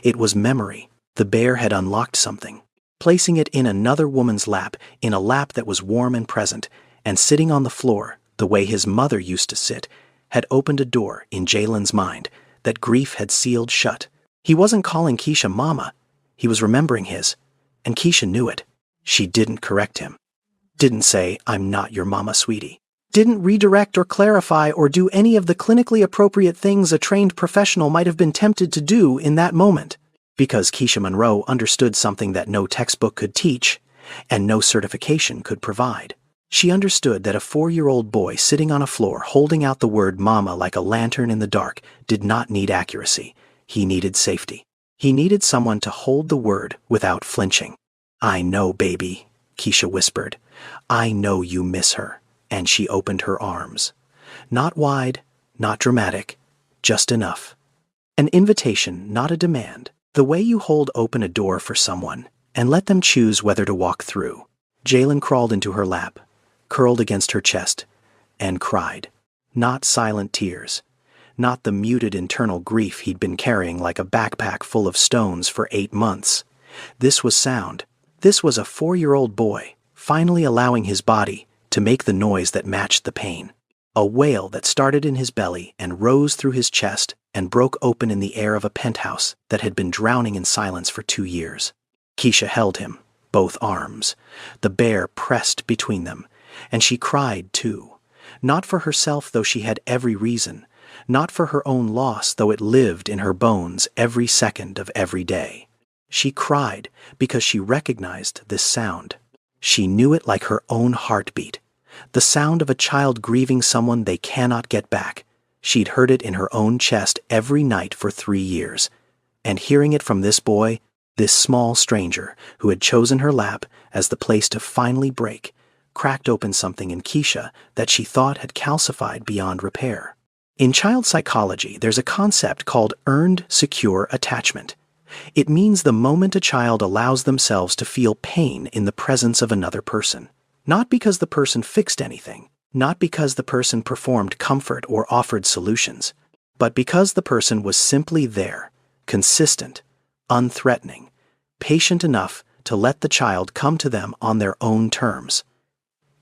It was memory. The bear had unlocked something, placing it in another woman's lap, in a lap that was warm and present, and sitting on the floor, the way his mother used to sit, had opened a door in Jalen's mind that grief had sealed shut. He wasn't calling Keisha Mama. He was remembering his. And Keisha knew it. She didn't correct him. Didn't say, "I'm not your mama, sweetie." Didn't redirect or clarify or do any of the clinically appropriate things a trained professional might have been tempted to do in that moment. Because Keisha Monroe understood something that no textbook could teach and no certification could provide. She understood that a 4-year-old boy sitting on a floor holding out the word mama like a lantern in the dark did not need accuracy. He needed safety. He needed someone to hold the word without flinching. "I know, baby," Keisha whispered. "I know you miss her." And she opened her arms. Not wide, not dramatic, just enough. An invitation, not a demand. The way you hold open a door for someone and let them choose whether to walk through. Jalen crawled into her lap, curled against her chest, and cried. Not silent tears. Not the muted internal grief he'd been carrying like a backpack full of stones for 8 months. This was sound. This was a 4-year-old boy, finally allowing his body to make the noise that matched the pain. A wail that started in his belly and rose through his chest and broke open in the air of a penthouse that had been drowning in silence for 2 years. Keisha held him, both arms. The bear pressed between them, and she cried too. Not for herself, though she had every reason. Not for her own loss, though it lived in her bones every second of every day. She cried because she recognized this sound. She knew it like her own heartbeat. The sound of a child grieving someone they cannot get back. She'd heard it in her own chest every night for 3 years. And hearing it from this boy, this small stranger who had chosen her lap as the place to finally break, cracked open something in Keisha that she thought had calcified beyond repair. In child psychology, there's a concept called earned secure attachment. It means the moment a child allows themselves to feel pain in the presence of another person. Not because the person fixed anything, not because the person performed comfort or offered solutions, but because the person was simply there, consistent, unthreatening, patient enough to let the child come to them on their own terms.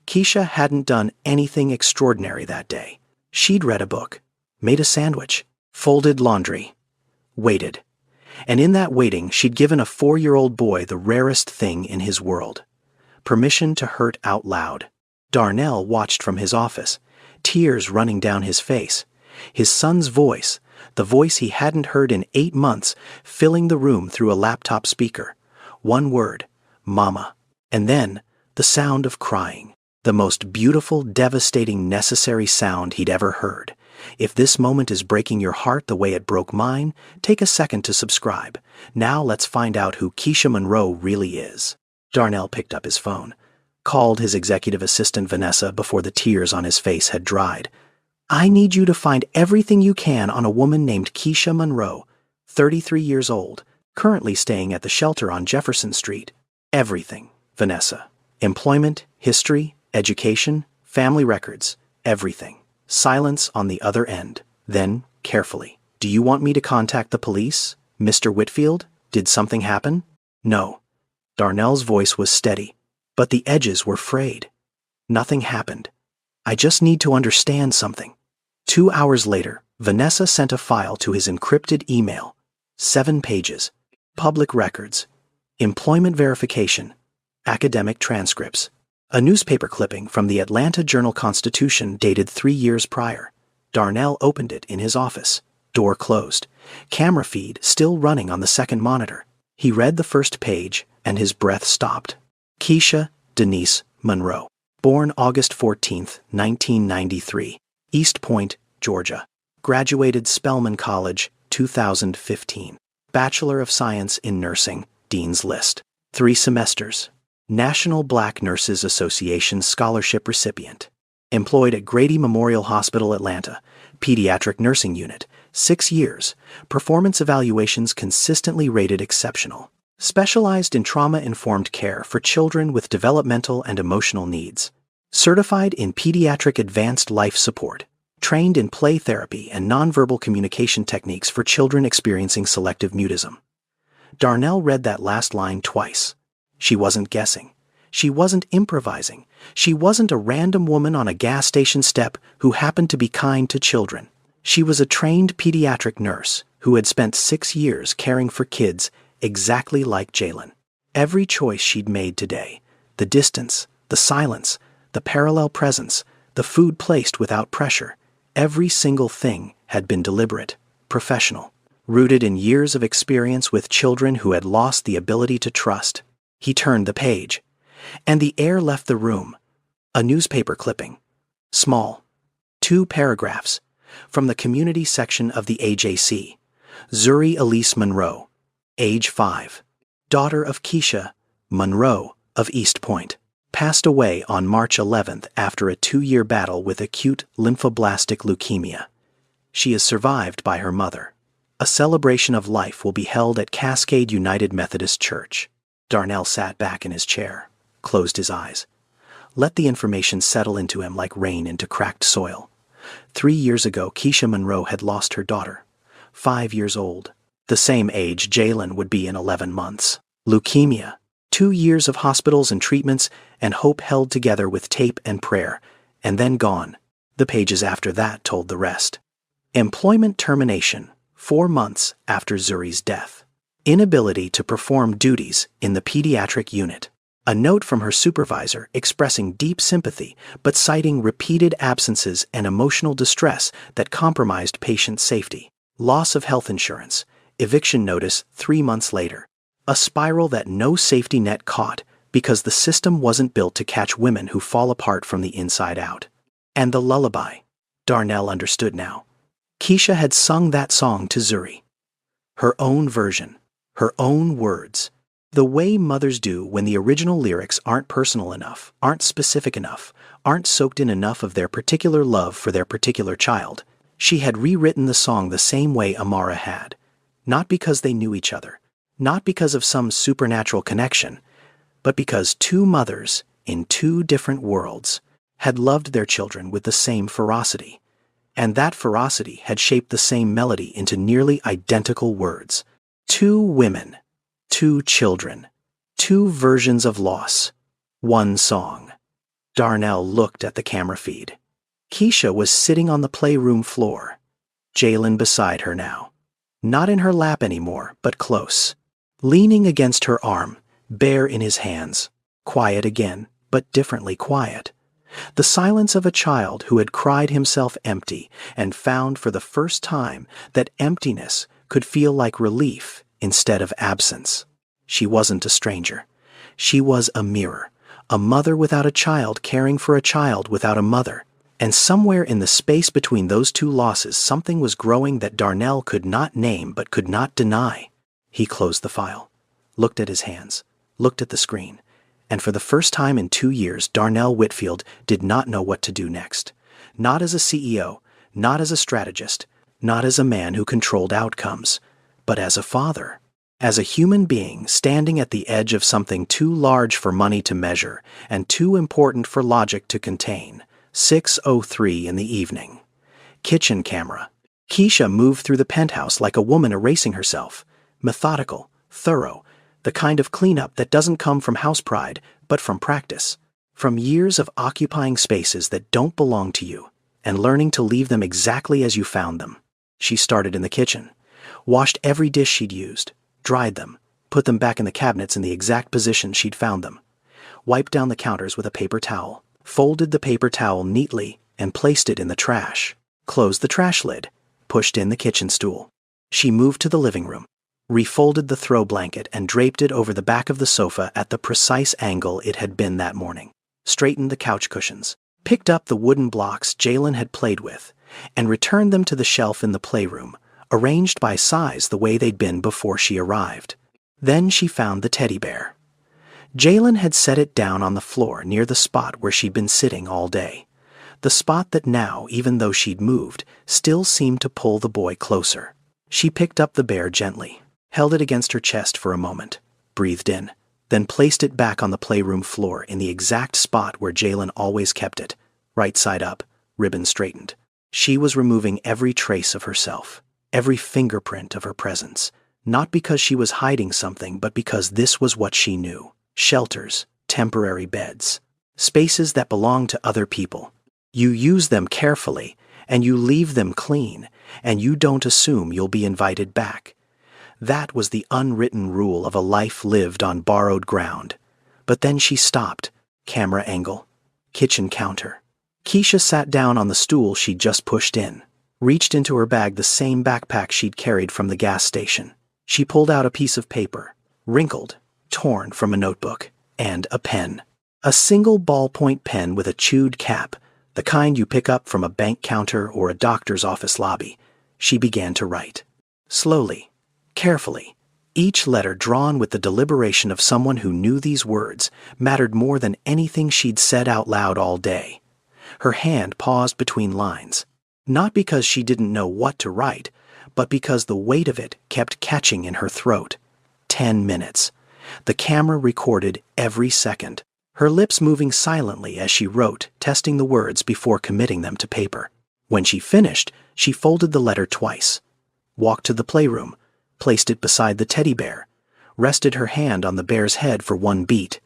Keisha hadn't done anything extraordinary that day. She'd read a book, made a sandwich, folded laundry, waited. And in that waiting, she'd given a 4-year-old boy the rarest thing in his world. Permission to hurt out loud. Darnell watched from his office, tears running down his face. His son's voice, the voice he hadn't heard in 8 months, filling the room through a laptop speaker. 1 word, Mama. And then, the sound of crying. The most beautiful, devastating, necessary sound he'd ever heard. If this moment is breaking your heart the way it broke mine, take a second to subscribe. Now let's find out who Keisha Monroe really is. Darnell picked up his phone, called his executive assistant Vanessa before the tears on his face had dried. "I need you to find everything you can on a woman named Keisha Monroe, 33 years old, currently staying at the shelter on Jefferson Street. Everything, Vanessa. Employment, history, education, family records, everything." Silence on the other end. Then, carefully. "Do you want me to contact the police? Mr. Whitfield? Did something happen?" "No." Darnell's voice was steady, but the edges were frayed. "Nothing happened. I just need to understand something." 2 hours later, Vanessa sent a file to his encrypted email. 7 pages. public records, employment verification, academic transcripts. A newspaper clipping from the Atlanta Journal-Constitution dated 3 years prior. Darnell opened it in his office. Door closed. Camera feed still running on the second monitor. He read the first page, and his breath stopped. Keisha Denise Monroe. Born August 14, 1993. East Point, Georgia. Graduated Spelman College, 2015. Bachelor of Science in Nursing, Dean's List. 3 semesters. National Black Nurses Association Scholarship recipient. Employed at Grady Memorial Hospital, Atlanta. Pediatric Nursing Unit. 6 years. Performance evaluations consistently rated exceptional. Specialized in trauma-informed care for children with developmental and emotional needs. Certified in Pediatric Advanced Life Support. Trained in play therapy and nonverbal communication techniques for children experiencing selective mutism. Darnell read that last line twice. She wasn't guessing. She wasn't improvising. She wasn't a random woman on a gas station step who happened to be kind to children. She was a trained pediatric nurse who had spent 6 years caring for kids exactly like Jalen. Every choice she'd made today, the distance, the silence, the parallel presence, the food placed without pressure, every single thing had been deliberate, professional, rooted in years of experience with children who had lost the ability to trust. He turned the page, and the air left the room. A newspaper clipping. Small. 2 paragraphs. From the community section of the AJC. Zuri Elise Monroe. Age 5. Daughter of Keisha Monroe of East Point. Passed away on March 11th after a 2-year battle with acute lymphoblastic leukemia. She is survived by her mother. A celebration of life will be held at Cascade United Methodist Church. Darnell sat back in his chair, closed his eyes. Let the information settle into him like rain into cracked soil. 3 years ago, Keisha Monroe had lost her daughter, 5 years old, the same age Jalen would be in 11 months. Leukemia, 2 years of hospitals and treatments, and hope held together with tape and prayer, and then gone. The pages after that told the rest. Employment termination, 4 months after Zuri's death. Inability to perform duties in the pediatric unit. A note from her supervisor expressing deep sympathy but citing repeated absences and emotional distress that compromised patient safety. Loss of health insurance. Eviction notice 3 months later. A spiral that no safety net caught because the system wasn't built to catch women who fall apart from the inside out. And the lullaby. Darnell understood now. Keisha had sung that song to Zuri. Her own version. Her own words. The way mothers do when the original lyrics aren't personal enough, aren't specific enough, aren't soaked in enough of their particular love for their particular child. She had rewritten the song the same way Amara had. Not because they knew each other, not because of some supernatural connection, but because 2 mothers in 2 different worlds had loved their children with the same ferocity. And that ferocity had shaped the same melody into nearly identical words. 2 women. 2 children, 2 versions of loss, 1 song. Darnell looked at the camera feed. Keisha was sitting on the playroom floor. Jalen beside her now. Not in her lap anymore, but close. Leaning against her arm, bare in his hands. Quiet again, but differently quiet. The silence of a child who had cried himself empty and found for the first time that emptiness could feel like relief instead of absence. She wasn't a stranger. She was a mirror, a mother without a child caring for a child without a mother. And somewhere in the space between those 2 losses, something was growing that Darnell could not name but could not deny. He closed the file, looked at his hands, looked at the screen, and for the first time in 2 years, Darnell Whitfield did not know what to do next. Not as a CEO, not as a strategist, not as a man who controlled outcomes, but as a father. As a human being standing at the edge of something too large for money to measure and too important for logic to contain. 6:03 in the evening. Kitchen camera. Keisha moved through the penthouse like a woman erasing herself. Methodical, thorough, the kind of cleanup that doesn't come from house pride, but from practice. From years of occupying spaces that don't belong to you and learning to leave them exactly as you found them. She started in the kitchen. Washed every dish she'd used. Dried them, put them back in the cabinets in the exact position she'd found them, wiped down the counters with a paper towel, folded the paper towel neatly and placed it in the trash, closed the trash lid, pushed in the kitchen stool. She moved to the living room, refolded the throw blanket and draped it over the back of the sofa at the precise angle it had been that morning, straightened the couch cushions, picked up the wooden blocks Jalen had played with, and returned them to the shelf in the playroom, arranged by size the way they'd been before she arrived. Then she found the teddy bear. Jalen had set it down on the floor near the spot where she'd been sitting all day. The spot that now, even though she'd moved, still seemed to pull the boy closer. She picked up the bear gently, held it against her chest for a moment, breathed in, then placed it back on the playroom floor in the exact spot where Jalen always kept it, right side up, ribbon straightened. She was removing every trace of herself, every fingerprint of her presence, not because she was hiding something, but because this was what she knew. Shelters, temporary beds, spaces that belong to other people. You use them carefully, and you leave them clean, and you don't assume you'll be invited back. That was the unwritten rule of a life lived on borrowed ground. But then she stopped. Camera angle. Kitchen counter. Keisha sat down on the stool she'd just pushed in, reached into her bag, the same backpack she'd carried from the gas station. She pulled out a piece of paper, wrinkled, torn from a notebook, and a pen. A single ballpoint pen with a chewed cap, the kind you pick up from a bank counter or a doctor's office lobby. She began to write. Slowly, carefully, each letter drawn with the deliberation of someone who knew these words mattered more than anything she'd said out loud all day. Her hand paused between lines, not because she didn't know what to write, but because the weight of it kept catching in her throat. 10 minutes. The camera recorded every second, her lips moving silently as she wrote, testing the words before committing them to paper. When she finished, she folded the letter twice, walked to the playroom, placed it beside the teddy bear, rested her hand on the bear's head for one beat,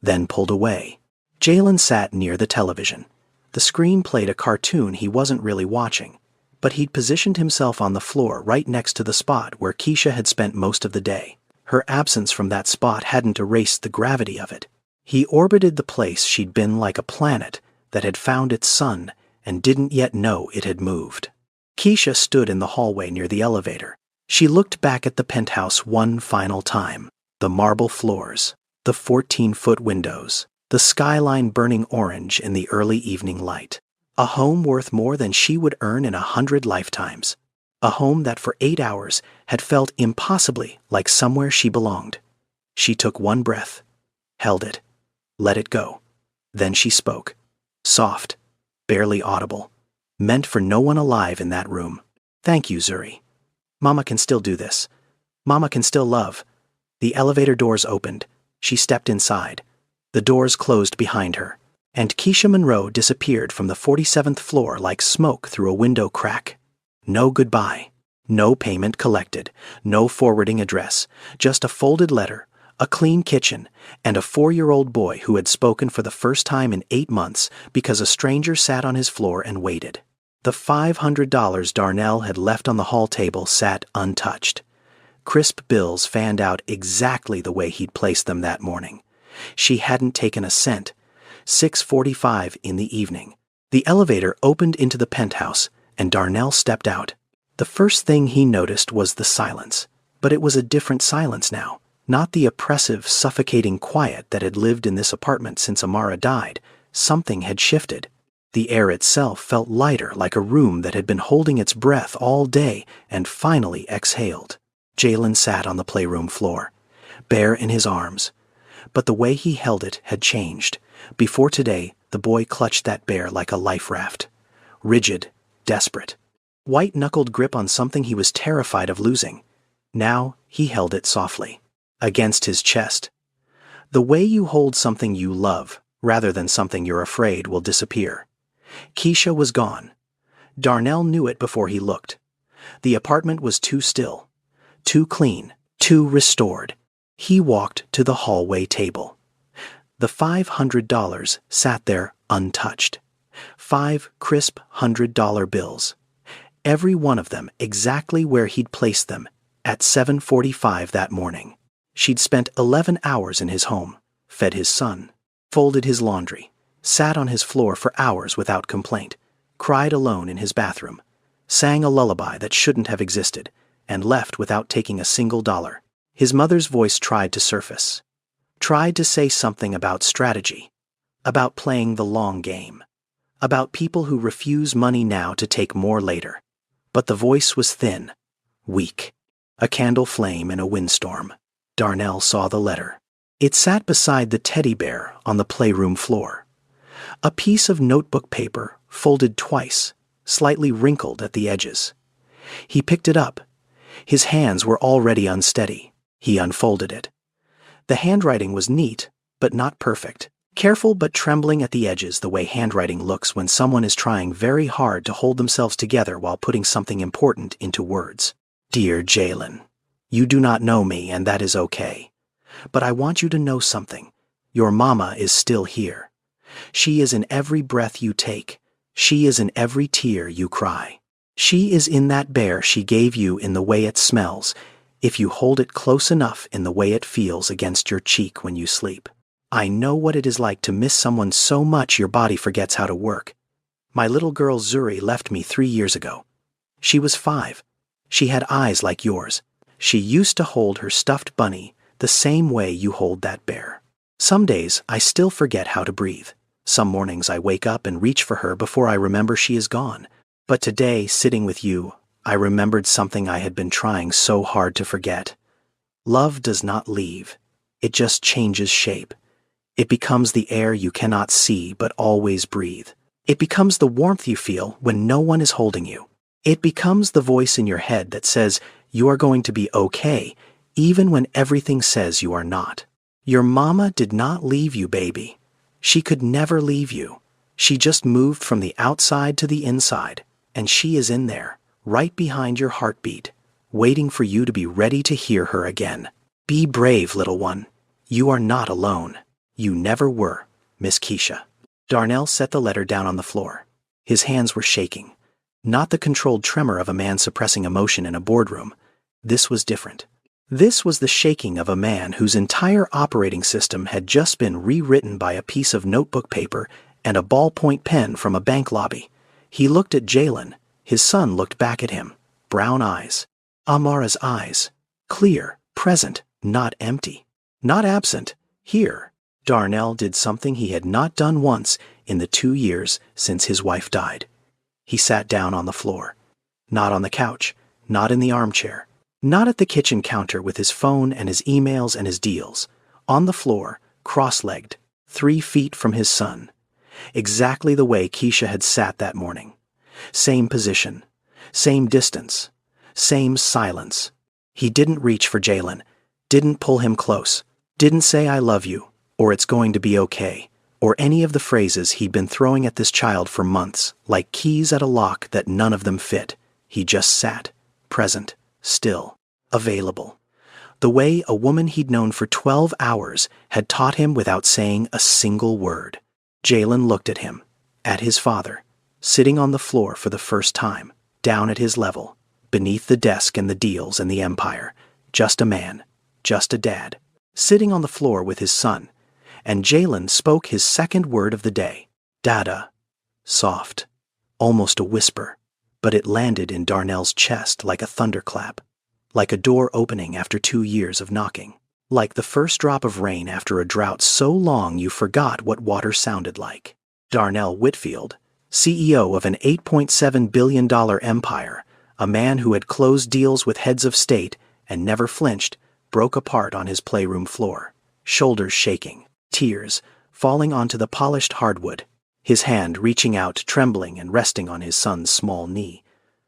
then pulled away. Jalen sat near the television. The screen played a cartoon he wasn't really watching, but he'd positioned himself on the floor right next to the spot where Keisha had spent most of the day. Her absence from that spot hadn't erased the gravity of it. He orbited the place she'd been like a planet that had found its sun and didn't yet know it had moved. Keisha stood in the hallway near the elevator. She looked back at the penthouse one final time. The marble floors, the 14-foot windows, the skyline burning orange in the early evening light. A home worth more than she would earn in 100 lifetimes. A home that for 8 hours had felt impossibly like somewhere she belonged. She took one breath, held it, let it go. Then she spoke. Soft, barely audible, meant for no one alive in that room. Thank you, Zuri. Mama can still do this. Mama can still love. The elevator doors opened. She stepped inside. The doors closed behind her, and Keisha Monroe disappeared from the 47th floor like smoke through a window crack. No goodbye, no payment collected, no forwarding address, just a folded letter, a clean kitchen, and a 4-year-old boy who had spoken for the first time in 8 months because a stranger sat on his floor and waited. The $500 Darnell had left on the hall table sat untouched. Crisp bills fanned out exactly the way he'd placed them that morning. She hadn't taken a cent. 6:45 in the evening. The elevator opened into the penthouse, and Darnell stepped out. The first thing he noticed was the silence, but it was a different silence now, not the oppressive, suffocating quiet that had lived in this apartment since Amara died. Something had shifted. The air itself felt lighter, like a room that had been holding its breath all day and finally exhaled. Jalen sat on the playroom floor, bear in his arms. But the way he held it had changed. Before today, the boy clutched that bear like a life raft. Rigid, desperate. White-knuckled grip on something he was terrified of losing. Now, he held it softly, against his chest. The way you hold something you love, rather than something you're afraid will disappear. Keisha was gone. Darnell knew it before he looked. The apartment was too still, too clean, too restored. He walked to the hallway table. The $500 sat there untouched. 5 crisp $100 bills. Every one of them exactly where he'd placed them at 7:45 that morning. She'd spent 11 hours in his home, fed his son, folded his laundry, sat on his floor for hours without complaint, cried alone in his bathroom, sang a lullaby that shouldn't have existed, and left without taking a single dollar. His mother's voice tried to surface, tried to say something about strategy, about playing the long game, about people who refuse money now to take more later. But the voice was thin, weak, a candle flame in a windstorm. Darnell saw the letter. It sat beside the teddy bear on the playroom floor. A piece of notebook paper, folded twice, slightly wrinkled at the edges. He picked it up. His hands were already unsteady. He unfolded it. The handwriting was neat, but not perfect. Careful but trembling at the edges, the way handwriting looks when someone is trying very hard to hold themselves together while putting something important into words. Dear Jalen, you do not know me, and that is okay. But I want you to know something. Your mama is still here. She is in every breath you take. She is in every tear you cry. She is in that bear she gave you, in the way it smells, if you hold it close enough, in the way it feels against your cheek when you sleep. I know what it is like to miss someone so much your body forgets how to work. My little girl Zuri left me 3 years ago. She was 5. She had eyes like yours. She used to hold her stuffed bunny the same way you hold that bear. Some days I still forget how to breathe. Some mornings I wake up and reach for her before I remember she is gone. But today, sitting with you, I remembered something I had been trying so hard to forget. Love does not leave. It just changes shape. It becomes the air you cannot see but always breathe. It becomes the warmth you feel when no one is holding you. It becomes the voice in your head that says you are going to be okay, even when everything says you are not. Your mama did not leave you, baby. She could never leave you. She just moved from the outside to the inside, and she is in there, right behind your heartbeat, waiting for you to be ready to hear her again. Be brave, little one. You are not alone. You never were, Miss Keisha. Darnell set the letter down on the floor. His hands were shaking. Not the controlled tremor of a man suppressing emotion in a boardroom. This was different. This was the shaking of a man whose entire operating system had just been rewritten by a piece of notebook paper and a ballpoint pen from a bank lobby. He looked at Jalen. His son looked back at him. Brown eyes. Amara's eyes. Clear, present, not empty. Not absent. Here. Darnell did something he had not done once in the 2 years since his wife died. He sat down on the floor. Not on the couch. Not in the armchair. Not at the kitchen counter with his phone and his emails and his deals. On the floor, cross-legged, 3 feet from his son. Exactly the way Keisha had sat that morning. Same position. Same distance. Same silence. He didn't reach for Jalen. Didn't pull him close. Didn't say I love you, or it's going to be okay, or any of the phrases he'd been throwing at this child for months, like keys at a lock that none of them fit. He just sat, present, still, available. The way a woman he'd known for 12 hours had taught him without saying a single word. Jalen looked at him, at his father, sitting on the floor for the first time, down at his level, beneath the desk and the deals and the empire. Just a man, just a dad, sitting on the floor with his son. And Jalen spoke his second word of the day. Dada. Soft. Almost a whisper. But it landed in Darnell's chest like a thunderclap. Like a door opening after 2 years of knocking. Like the first drop of rain after a drought so long you forgot what water sounded like. Darnell Whitfield, CEO of an $8.7 billion empire, a man who had closed deals with heads of state and never flinched, broke apart on his playroom floor, shoulders shaking. Tears falling onto the polished hardwood, his hand reaching out, trembling and resting on his son's small knee.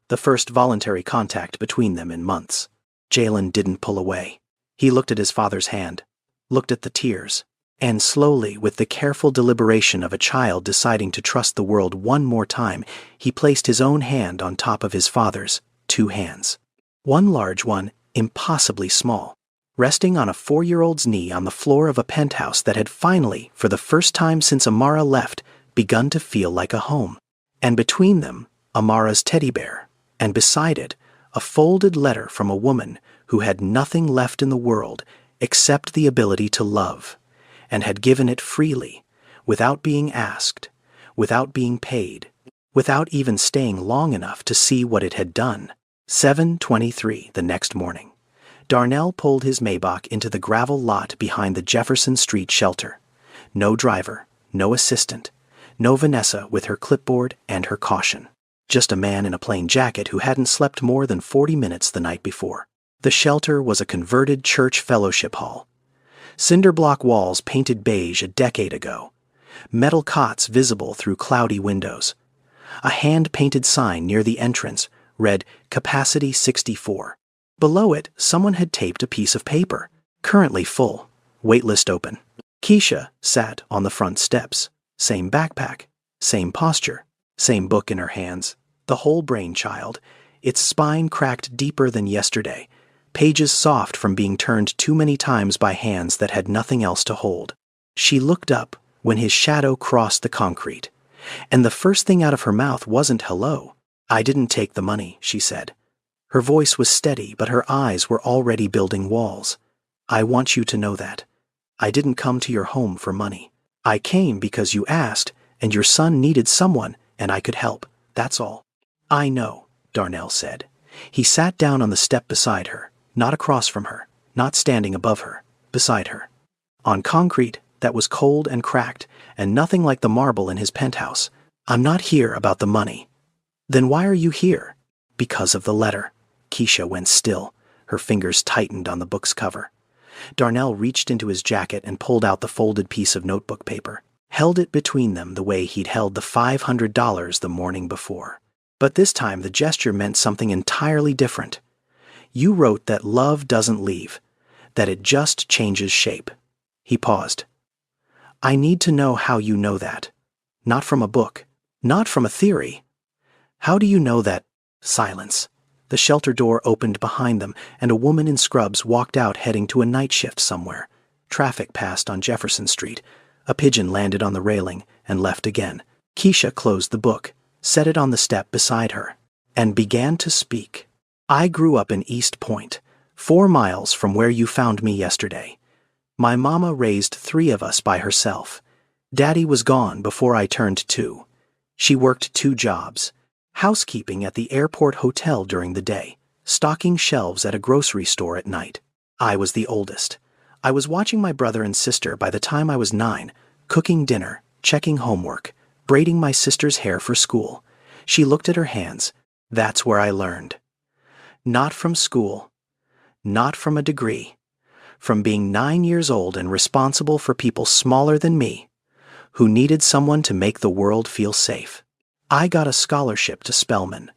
The first voluntary contact between them in months. Jalen didn't pull away. He looked at his father's hand, looked at the tears, and slowly, with the careful deliberation of a child deciding to trust the world one more time, he placed his own hand on top of his father's, 2 hands. One large, one impossibly small, resting on a 4-year-old's knee on the floor of a penthouse that had finally, for the first time since Amara left, begun to feel like a home. And between them, Amara's teddy bear, and beside it, a folded letter from a woman who had nothing left in the world except the ability to love, and had given it freely, without being asked, without being paid, without even staying long enough to see what it had done. 7:23 the next morning. Darnell pulled his Maybach into the gravel lot behind the Jefferson Street shelter. No driver, no assistant, no Vanessa with her clipboard and her caution. Just a man in a plain jacket who hadn't slept more than 40 minutes the night before. The shelter was a converted church fellowship hall. Cinder block walls painted beige a decade ago. Metal cots visible through cloudy windows. A hand-painted sign near the entrance read Capacity 64. Below it, someone had taped a piece of paper. Currently full. Waitlist open. Keisha sat on the front steps. Same backpack. Same posture. Same book in her hands. The whole brainchild. Its spine cracked deeper than yesterday. Pages soft from being turned too many times by hands that had nothing else to hold. She looked up when his shadow crossed the concrete. And the first thing out of her mouth wasn't hello. "I didn't take the money," she said. Her voice was steady, but her eyes were already building walls. "I want you to know that. I didn't come to your home for money. I came because you asked, and your son needed someone, and I could help. That's all." "I know," Darnell said. He sat down on the step beside her, not across from her, not standing above her, beside her. On concrete that was cold and cracked, and nothing like the marble in his penthouse. "I'm not here about the money." "Then why are you here?" "Because of the letter." Keisha went still. Her fingers tightened on the book's cover. Darnell reached into his jacket and pulled out the folded piece of notebook paper, held it between them the way he'd held the $500 the morning before. But this time the gesture meant something entirely different. "You wrote that love doesn't leave, that it just changes shape." He paused. "I need to know how you know that. Not from a book, not from a theory. How do you know that?" Silence. The shelter door opened behind them, and a woman in scrubs walked out heading to a night shift somewhere. Traffic passed on Jefferson Street. A pigeon landed on the railing and left again. Keisha closed the book, set it on the step beside her, and began to speak. "I grew up in East Point, 4 miles from where you found me yesterday. My mama raised 3 of us by herself. Daddy was gone before I turned 2. She worked 2 jobs. Housekeeping at the airport hotel during the day, stocking shelves at a grocery store at night. I was the oldest. I was watching my brother and sister by the time I was 9, cooking dinner, checking homework, braiding my sister's hair for school." She looked at her hands. "That's where I learned. Not from school, not from a degree, from being 9 years old and responsible for people smaller than me, who needed someone to make the world feel safe. I got a scholarship to Spelman.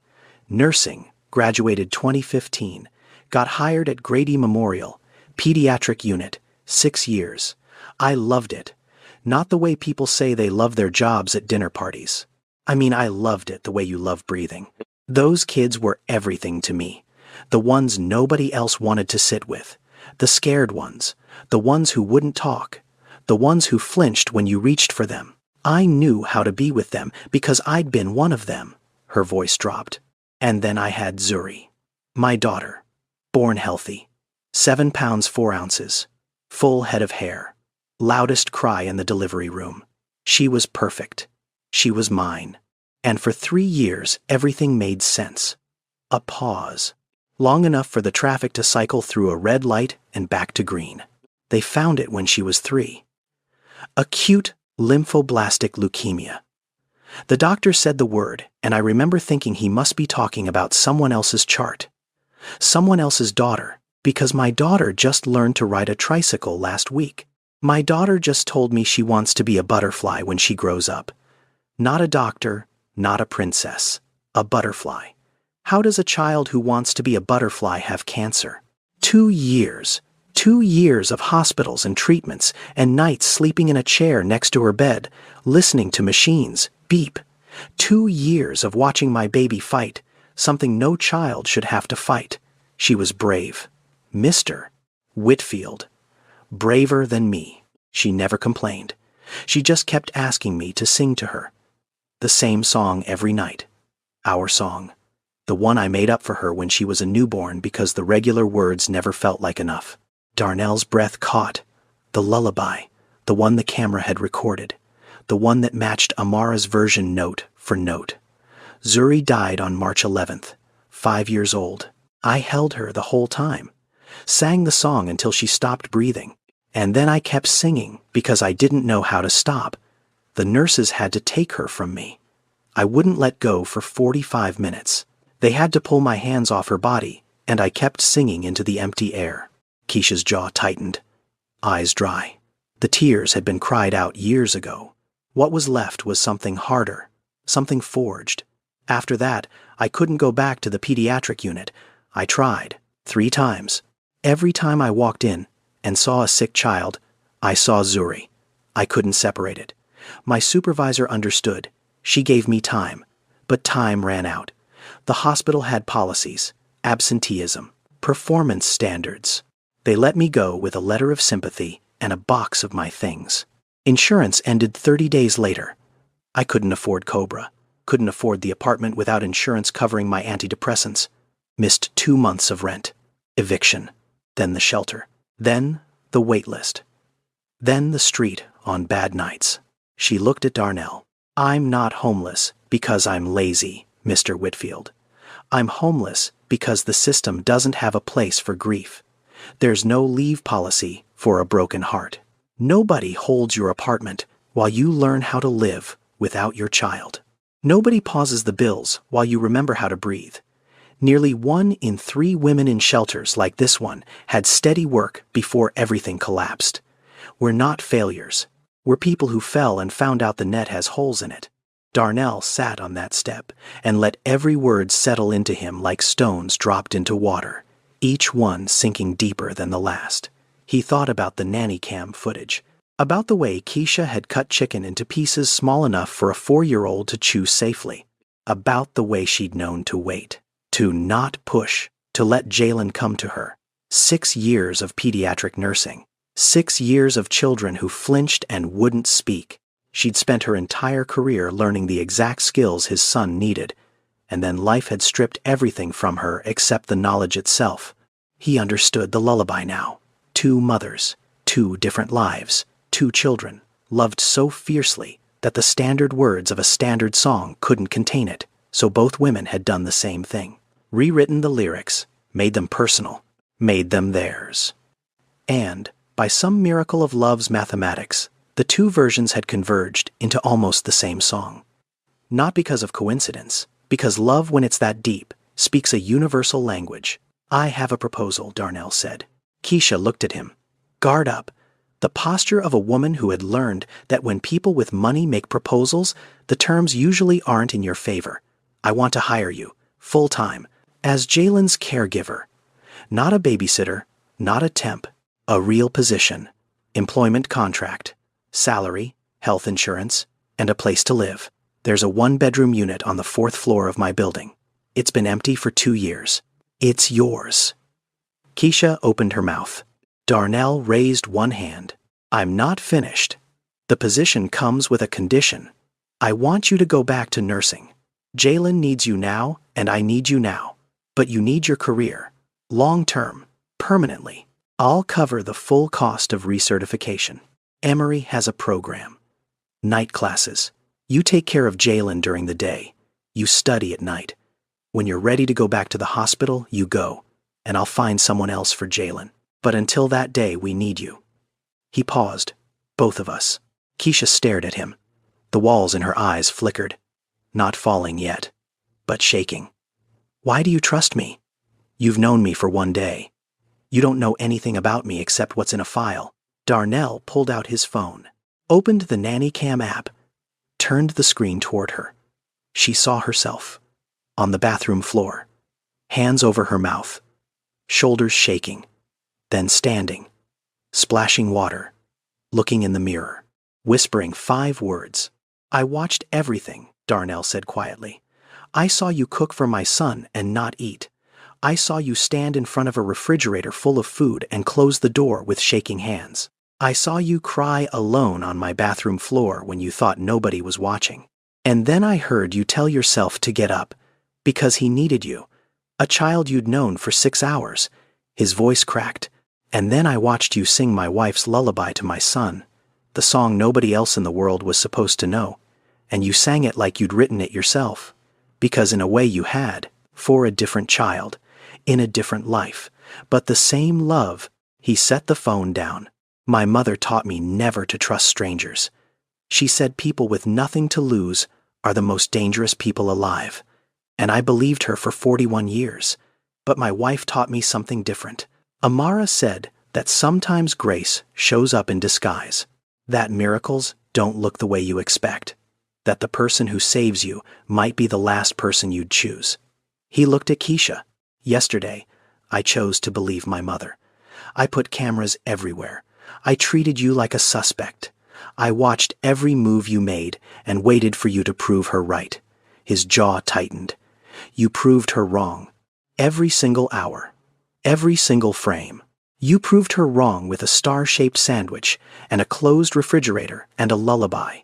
Nursing, graduated 2015. Got hired at Grady Memorial, pediatric unit, 6 years. I loved it. Not the way people say they love their jobs at dinner parties. I mean, I loved it the way you love breathing. Those kids were everything to me. The ones nobody else wanted to sit with. The scared ones. The ones who wouldn't talk. The ones who flinched when you reached for them. I knew how to be with them because I'd been one of them." Her voice dropped. "And then I had Zuri, my daughter, born healthy, 7 pounds 4 ounces, full head of hair, loudest cry in the delivery room. She was perfect. She was mine. And for 3 years, everything made sense. A pause. Long enough for the traffic to cycle through a red light and back to green. They found it when she was 3. Acute lymphoblastic leukemia. The doctor said the word, and I remember thinking he must be talking about someone else's chart. Someone else's daughter, because my daughter just learned to ride a tricycle last week. My daughter just told me she wants to be a butterfly when she grows up. Not a doctor, not a princess. A butterfly. How does a child who wants to be a butterfly have cancer? 2 years. 2 years of hospitals and treatments, and nights sleeping in a chair next to her bed, listening to machines beep. 2 years of watching my baby fight, something no child should have to fight. She was brave. Mr. Whitfield. Braver than me. She never complained. She just kept asking me to sing to her. The same song every night. Our song. The one I made up for her when she was a newborn because the regular words never felt like enough. Darnell's breath caught. The lullaby, the one the camera had recorded, the one that matched Amara's version note for note. Zuri died on March 11th, 5 years old. I held her the whole time, sang the song until she stopped breathing, and then I kept singing because I didn't know how to stop. The nurses had to take her from me. I wouldn't let go for 45 minutes. They had to pull my hands off her body, and I kept singing into the empty air. Keisha's jaw tightened, eyes dry. The tears had been cried out years ago. What was left was something harder, something forged. After that, I couldn't go back to the pediatric unit. I tried, 3 times. Every time I walked in and saw a sick child, I saw Zuri. I couldn't separate it. My supervisor understood. She gave me time, but time ran out. The hospital had policies, absenteeism, performance standards. They let me go with a letter of sympathy and a box of my things. Insurance ended 30 days later. I couldn't afford Cobra, couldn't afford the apartment without insurance covering my antidepressants. Missed 2 months of rent, eviction, then the shelter, then the wait list, then the street on bad nights. She looked at Darnell. I'm not homeless because I'm lazy, Mr. Whitfield. I'm homeless because the system doesn't have a place for grief. There's no leave policy for a broken heart. Nobody holds your apartment while you learn how to live without your child. Nobody pauses the bills while you remember how to breathe. Nearly 1 in 3 women in shelters like this one had steady work before everything collapsed. We're not failures. We're people who fell and found out the net has holes in it. Darnell sat on that step and let every word settle into him like stones dropped into water, each one sinking deeper than the last. He thought about the nanny cam footage, about the way Keisha had cut chicken into pieces small enough for a 4-year-old to chew safely, about the way she'd known to wait, to not push, to let Jalen come to her. 6 years of pediatric nursing. 6 years of children who flinched and wouldn't speak. She'd spent her entire career learning the exact skills his son needed, and then life had stripped everything from her except the knowledge itself. He understood the lullaby now. 2 mothers, 2 different lives, 2 children, loved so fiercely that the standard words of a standard song couldn't contain it, so both women had done the same thing. Rewritten the lyrics, made them personal, made them theirs. And, by some miracle of love's mathematics, the 2 versions had converged into almost the same song. Not because of coincidence, because love, when it's that deep, speaks a universal language. I have a proposal, Darnell said. Keisha looked at him. Guard up. The posture of a woman who had learned that when people with money make proposals, the terms usually aren't in your favor. I want to hire you, full-time, as Jalen's caregiver. Not a babysitter, not a temp. A real position, employment contract, salary, health insurance, and a place to live. There's a 1-bedroom unit on the 4th floor of my building. It's been empty for 2 years. It's yours. Keisha opened her mouth. Darnell raised one hand. I'm not finished. The position comes with a condition. I want you to go back to nursing. Jalen needs you now, and I need you now. But you need your career. Long-term, permanently. I'll cover the full cost of recertification. Emory has a program. Night classes. You take care of Jalen during the day. You study at night. When you're ready to go back to the hospital, you go, and I'll find someone else for Jalen. But until that day, we need you. He paused. Both of us. Keisha stared at him. The walls in her eyes flickered. Not falling yet, but shaking. Why do you trust me? You've known me for 1 day. You don't know anything about me except what's in a file. Darnell pulled out his phone, opened the Nanny Cam app, turned the screen toward her. She saw herself, on the bathroom floor, hands over her mouth, shoulders shaking, then standing, splashing water, looking in the mirror, whispering 5 words. I watched everything, Darnell said quietly. I saw you cook for my son and not eat. I saw you stand in front of a refrigerator full of food and close the door with shaking hands. I saw you cry alone on my bathroom floor when you thought nobody was watching. And then I heard you tell yourself to get up, because he needed you, a child you'd known for 6 hours. His voice cracked, And then I watched you sing my wife's lullaby to my son, the song nobody else in the world was supposed to know, and you sang it like you'd written it yourself, because in a way you had, for a different child, in a different life, but the same love." He set the phone down. "My mother taught me never to trust strangers. She said people with nothing to lose are the most dangerous people alive. And I believed her for 41 years. But my wife taught me something different." Amara said that sometimes grace shows up in disguise, that miracles don't look the way you expect, that the person who saves you might be the last person you'd choose. He looked at Keisha. "Yesterday, I chose to believe my mother. I put cameras everywhere. I treated you like a suspect. I watched every move you made and waited for you to prove her right." His jaw tightened. "You proved her wrong. Every single hour. Every single frame. You proved her wrong with a star-shaped sandwich and a closed refrigerator and a lullaby.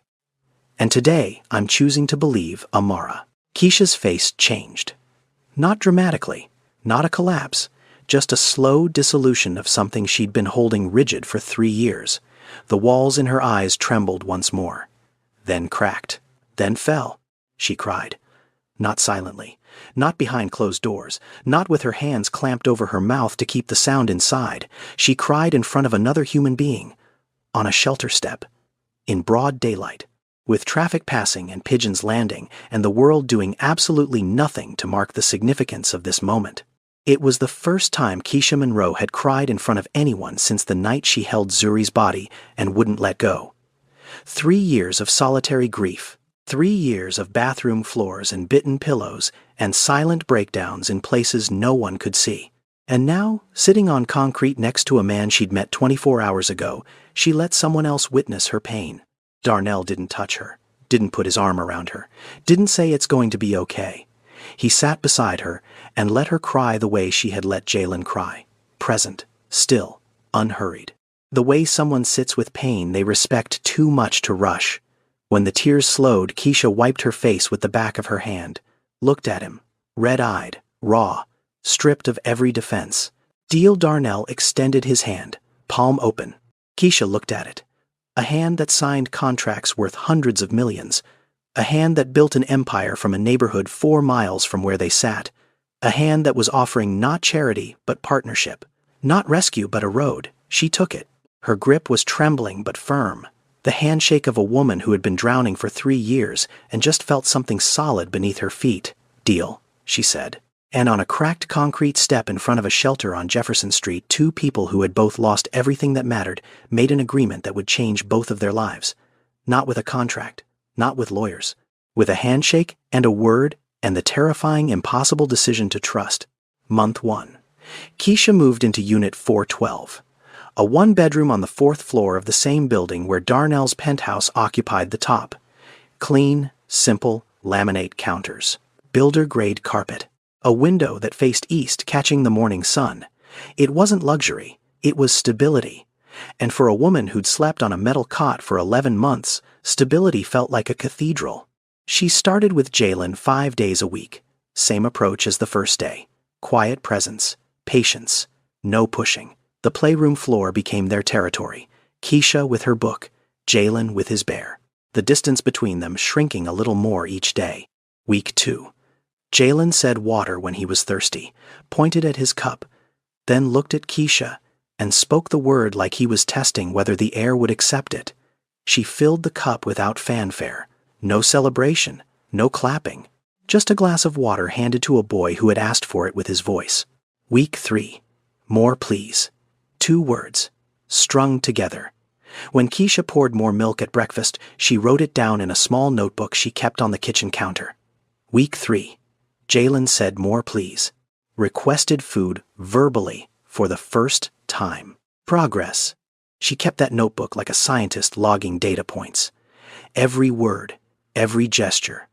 And today, I'm choosing to believe Amara." Keisha's face changed. Not dramatically, not a collapse, just a slow dissolution of something she'd been holding rigid for 3 years. The walls in her eyes trembled once more, then cracked, then fell. She cried. Not silently, not behind closed doors, not with her hands clamped over her mouth to keep the sound inside. She cried in front of another human being, on a shelter step, in broad daylight, with traffic passing and pigeons landing and the world doing absolutely nothing to mark the significance of this moment. It was the first time Keisha Monroe had cried in front of anyone since the night she held Zuri's body and wouldn't let go. 3 years of solitary grief, 3 years of bathroom floors and bitten pillows and silent breakdowns in places no one could see. And now, sitting on concrete next to a man she'd met 24 hours ago, she let someone else witness her pain. Darnell didn't touch her, didn't put his arm around her, didn't say it's going to be okay. He sat beside her and let her cry the way she had let Jalen cry, present, still, unhurried. The way someone sits with pain they respect too much to rush. When the tears slowed, Keisha wiped her face with the back of her hand, looked at him, red-eyed, raw, stripped of every defense. Deal Darnell extended his hand, palm open. Keisha looked at it. A hand that signed contracts worth hundreds of millions. A hand that built an empire from a neighborhood 4 miles from where they sat. A hand that was offering not charity, but partnership. Not rescue, but a road. She took it. Her grip was trembling but firm. The handshake of a woman who had been drowning for 3 years and just felt something solid beneath her feet. "Deal," she said. And on a cracked concrete step in front of a shelter on Jefferson Street, 2 people who had both lost everything that mattered made an agreement that would change both of their lives. Not with a contract, not with lawyers. With a handshake and a word and the terrifying, impossible decision to trust. Month 1. Keisha moved into Unit 412. A 1-bedroom on the 4th floor of the same building where Darnell's penthouse occupied the top. Clean, simple, laminate counters. Builder-grade carpet. A window that faced east catching the morning sun. It wasn't luxury, it was stability. And for a woman who'd slept on a metal cot for 11 months, stability felt like a cathedral. She started with Jalen 5 days a week. Same approach as the first day. Quiet presence, patience, no pushing. The playroom floor became their territory. Keisha with her book, Jalen with his bear. The distance between them shrinking a little more each day. Week 2. Jalen said water when he was thirsty, pointed at his cup, then looked at Keisha and spoke the word like he was testing whether the air would accept it. She filled the cup without fanfare. No celebration, no clapping. Just a glass of water handed to a boy who had asked for it with his voice. Week 3. More please. 2 words, strung together. When Keisha poured more milk at breakfast, she wrote it down in a small notebook she kept on the kitchen counter. Week 3. Jalen said more please. Requested food verbally for the first time. Progress. She kept that notebook like a scientist logging data points. Every word, every gesture,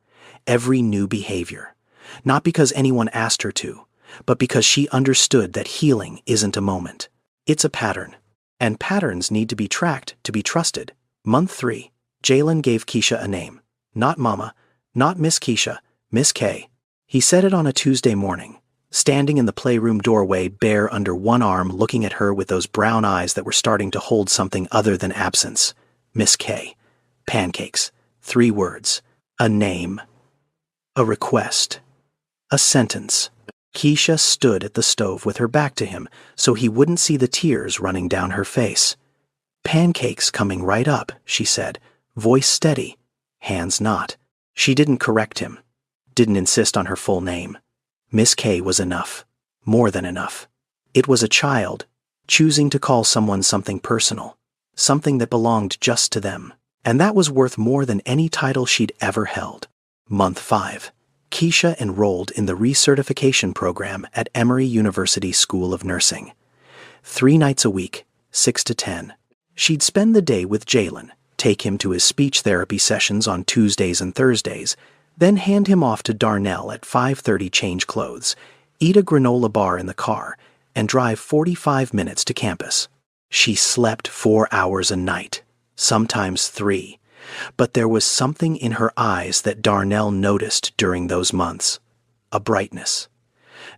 every new behavior. Not because anyone asked her to, but because she understood that healing isn't a moment. It's a pattern. And patterns need to be tracked to be trusted. Month 3. Jalen gave Keisha a name. Not Mama, not Miss Keisha, Miss K. He said it on a Tuesday morning. standing in the playroom doorway, bare under one arm, looking at her with those brown eyes that were starting to hold something other than absence. Miss K. Pancakes. 3 words. A name. A request. A sentence. Keisha stood at the stove with her back to him so he wouldn't see the tears running down her face. Pancakes coming right up, she said, voice steady, hands not. She didn't correct him, didn't insist on her full name. Miss K was enough, more than enough. It was a child, choosing to call someone something personal, something that belonged just to them, and that was worth more than any title she'd ever held. Month 5. Keisha enrolled in the recertification program at Emory University School of Nursing. 3 nights a week, 6 to 10. She'd spend the day with Jalen, take him to his speech therapy sessions on Tuesdays and Thursdays, then hand him off to Darnell at 5:30, change clothes, eat a granola bar in the car, and drive 45 minutes to campus. She slept 4 hours a night, sometimes 3, but there was something in her eyes that Darnell noticed during those months. A brightness.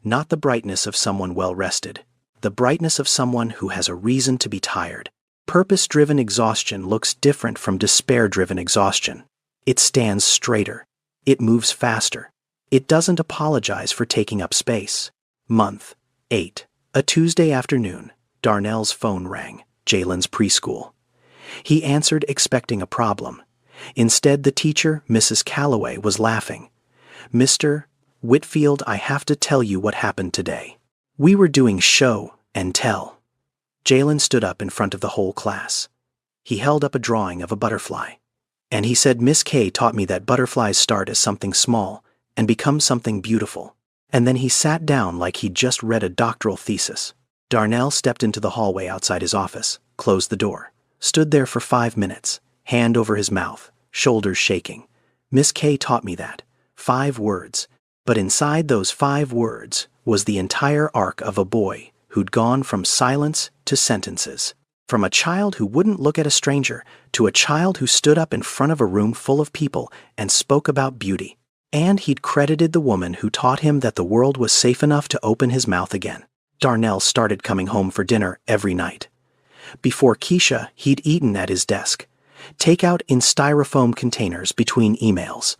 Not the brightness of someone well-rested, the brightness of someone who has a reason to be tired. Purpose-driven exhaustion looks different from despair-driven exhaustion. It stands straighter. It moves faster. It doesn't apologize for taking up space. Month 8. A Tuesday afternoon, Darnell's phone rang, Jalen's preschool. He answered expecting a problem. Instead, the teacher, Mrs. Calloway, was laughing. "Mr. Whitfield, I have to tell you what happened today. We were doing show and tell." Jalen stood up in front of the whole class. He held up a drawing of a butterfly. And he said, "Miss K taught me that butterflies start as something small and become something beautiful." And then he sat down like he'd just read a doctoral thesis. Darnell stepped into the hallway outside his office, closed the door, stood there for 5 minutes, hand over his mouth, shoulders shaking. "Miss K taught me that. 5 words. But inside those 5 words was the entire arc of a boy who'd gone from silence to sentences. From a child who wouldn't look at a stranger to a child who stood up in front of a room full of people and spoke about beauty. And he'd credited the woman who taught him that the world was safe enough to open his mouth again. Darnell started coming home for dinner every night. Before Keisha, he'd eaten at his desk. Takeout in styrofoam containers between emails.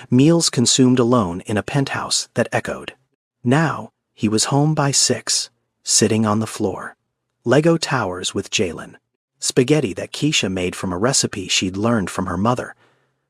Meals consumed alone in a penthouse that echoed. Now, he was home by 6, sitting on the floor. Lego towers with Jalen. Spaghetti that Keisha made from a recipe she'd learned from her mother.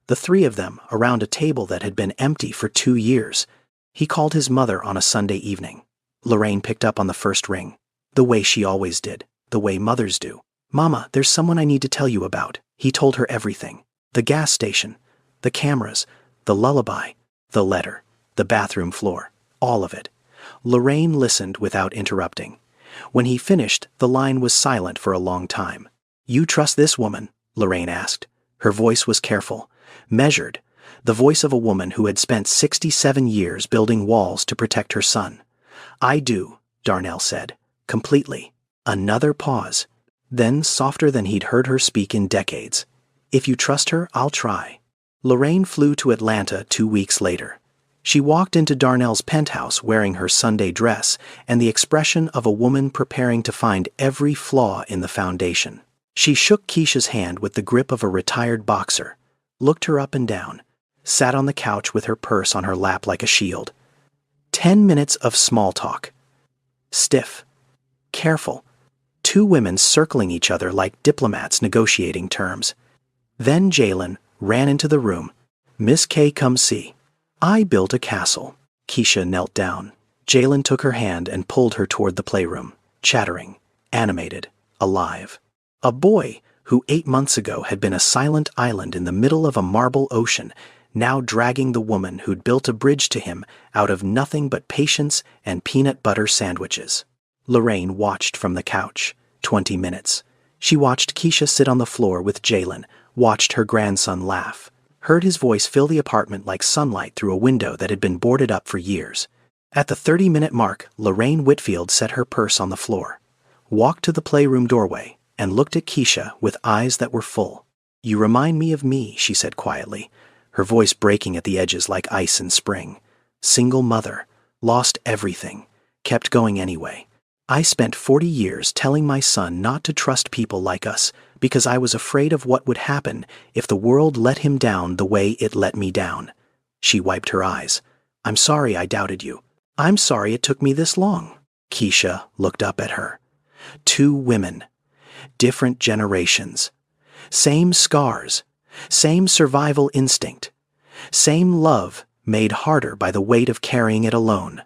The 3 of them around a table that had been empty for 2 years. He called his mother on a Sunday evening. Lorraine picked up on the first ring, the way she always did, the way mothers do. "Mama, there's someone I need to tell you about." He told her everything. The gas station, the cameras, the lullaby, the letter, the bathroom floor, all of it. Lorraine listened without interrupting. When he finished, the line was silent for a long time. "You trust this woman?" Lorraine asked. Her voice was careful, measured, the voice of a woman who had spent 67 years building walls to protect her son. "I do," Darnell said, completely. Another pause. Then, softer than he'd heard her speak in decades. "If you trust her, I'll try." Lorraine flew to Atlanta 2 weeks later. She walked into Darnell's penthouse wearing her Sunday dress and the expression of a woman preparing to find every flaw in the foundation. She shook Keisha's hand with the grip of a retired boxer, looked her up and down, sat on the couch with her purse on her lap like a shield. 10 minutes of small talk. Stiff. Careful. 2 women circling each other like diplomats negotiating terms. Then Jalen ran into the room. "Miss K, come see. I built a castle." Keisha knelt down. Jalen took her hand and pulled her toward the playroom, chattering, animated, alive. A boy who 8 months ago had been a silent island in the middle of a marble ocean, now dragging the woman who'd built a bridge to him out of nothing but patience and peanut butter sandwiches. Lorraine watched from the couch. 20 minutes. She watched Keisha sit on the floor with Jalen, watched her grandson laugh, heard his voice fill the apartment like sunlight through a window that had been boarded up for years. At the 30-minute mark, Lorraine Whitfield set her purse on the floor, walked to the playroom doorway, and looked at Keisha with eyes that were full. "You remind me of me," she said quietly, her voice breaking at the edges like ice in spring. Single mother, lost everything, kept going anyway. I spent 40 years telling my son not to trust people like us because I was afraid of what would happen if the world let him down the way it let me down. She wiped her eyes. I'm sorry I doubted you. I'm sorry it took me this long. Keisha looked up at her. 2 women. Different generations. Same scars. Same survival instinct. Same love made harder by the weight of carrying it alone.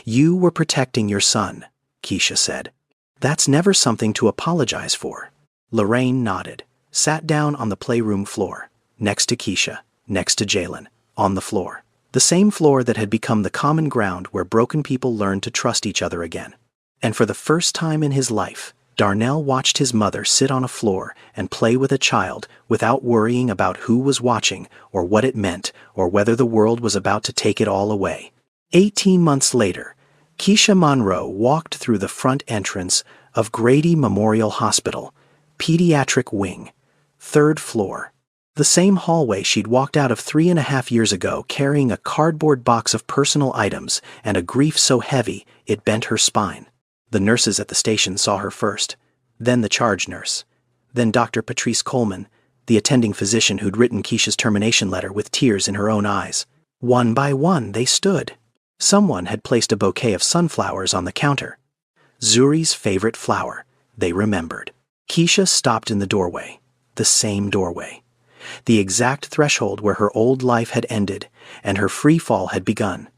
You were protecting your son, Keisha said. That's never something to apologize for. Lorraine nodded, sat down on the playroom floor, next to Keisha, next to Jalen, on the floor. The same floor that had become the common ground where broken people learned to trust each other again. And for the first time in his life, Darnell watched his mother sit on a floor and play with a child without worrying about who was watching or what it meant or whether the world was about to take it all away. 18 months later, Keisha Monroe walked through the front entrance of Grady Memorial Hospital, Pediatric Wing, 3rd floor. The same hallway she'd walked out of 3.5 years ago carrying a cardboard box of personal items and a grief so heavy it bent her spine. The nurses at the station saw her first, then the charge nurse, then Dr. Patrice Coleman, the attending physician who'd written Keisha's termination letter with tears in her own eyes. One by one they stood. Someone had placed a bouquet of sunflowers on the counter. Zuri's favorite flower, they remembered. Keisha stopped in the doorway, the same doorway. The exact threshold where her old life had ended and her free fall had begun.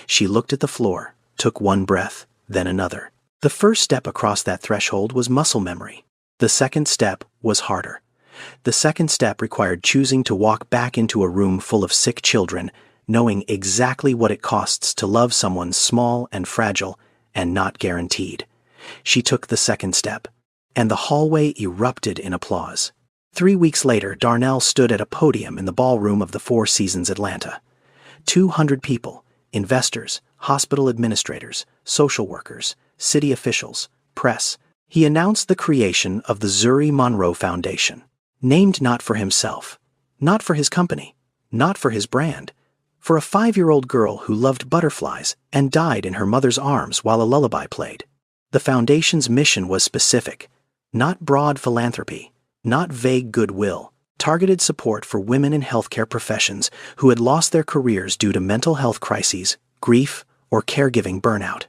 She looked at the floor, took one breath, then another. The first step across that threshold was muscle memory. The second step was harder. The second step required choosing to walk back into a room full of sick children, knowing exactly what it costs to love someone small and fragile and not guaranteed. She took the second step, and the hallway erupted in applause. 3 weeks later, Darnell stood at a podium in the ballroom of the Four Seasons Atlanta. 200 people, investors, hospital administrators, social workers, city officials, press. He announced the creation of the Zuri Monroe Foundation, named not for himself, not for his company, not for his brand, for a 5-year-old girl who loved butterflies and died in her mother's arms while a lullaby played. The foundation's mission was specific, not broad philanthropy, not vague goodwill, targeted support for women in healthcare professions who had lost their careers due to mental health crises, grief, or caregiving burnout.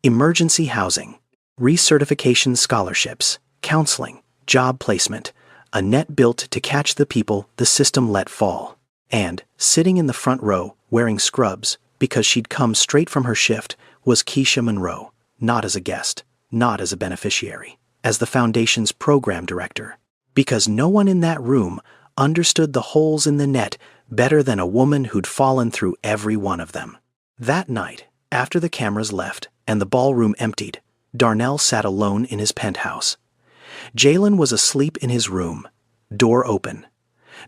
Emergency housing, recertification scholarships, counseling, job placement, a net built to catch the people the system let fall. And, sitting in the front row, wearing scrubs, because she'd come straight from her shift, was Keisha Monroe, not as a guest, not as a beneficiary, as the foundation's program director. Because no one in that room understood the holes in the net better than a woman who'd fallen through every one of them. That night, after the cameras left and the ballroom emptied, Darnell sat alone in his penthouse. Jalen was asleep in his room, door open,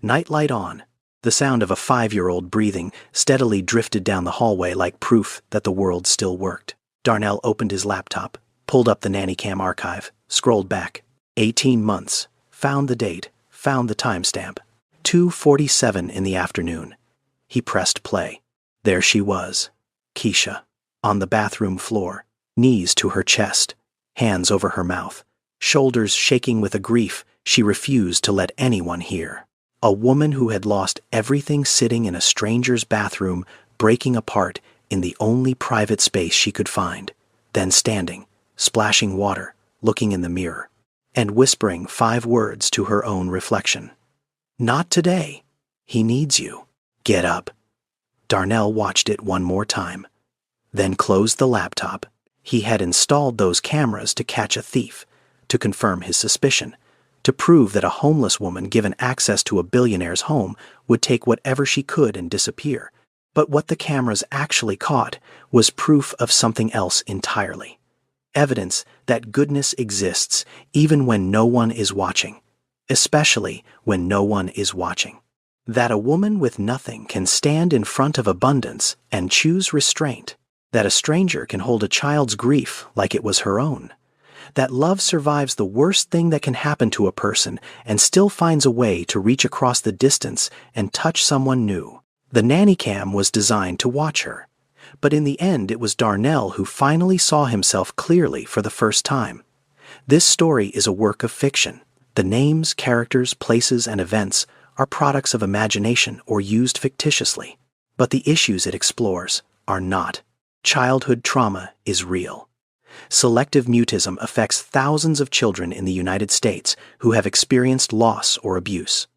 nightlight on. The sound of a 5-year-old breathing steadily drifted down the hallway like proof that the world still worked. Darnell opened his laptop, pulled up the Nanny Cam archive, scrolled back. 18 months. Found the date, found the timestamp. 2:47 in the afternoon. He pressed play. There she was, Keisha, on the bathroom floor, knees to her chest, hands over her mouth, shoulders shaking with a grief she refused to let anyone hear. A woman who had lost everything sitting in a stranger's bathroom, breaking apart in the only private space she could find, then standing, splashing water, looking in the mirror, and whispering 5 words to her own reflection. Not today. He needs you. Get up. Darnell watched it one more time, then closed the laptop. He had installed those cameras to catch a thief, to confirm his suspicion, to prove that a homeless woman given access to a billionaire's home would take whatever she could and disappear. But what the cameras actually caught was proof of something else entirely. Evidence that goodness exists even when no one is watching, especially when no one is watching. That a woman with nothing can stand in front of abundance and choose restraint. That a stranger can hold a child's grief like it was her own. That love survives the worst thing that can happen to a person and still finds a way to reach across the distance and touch someone new. The Nanny Cam was designed to watch her, But in the end, it was Darnell who finally saw himself clearly for the first time. This story is a work of fiction. The names, characters, places, and events are products of imagination or used fictitiously. But the issues it explores are not. Childhood trauma is real. Selective mutism affects thousands of children in the United States who have experienced loss or abuse.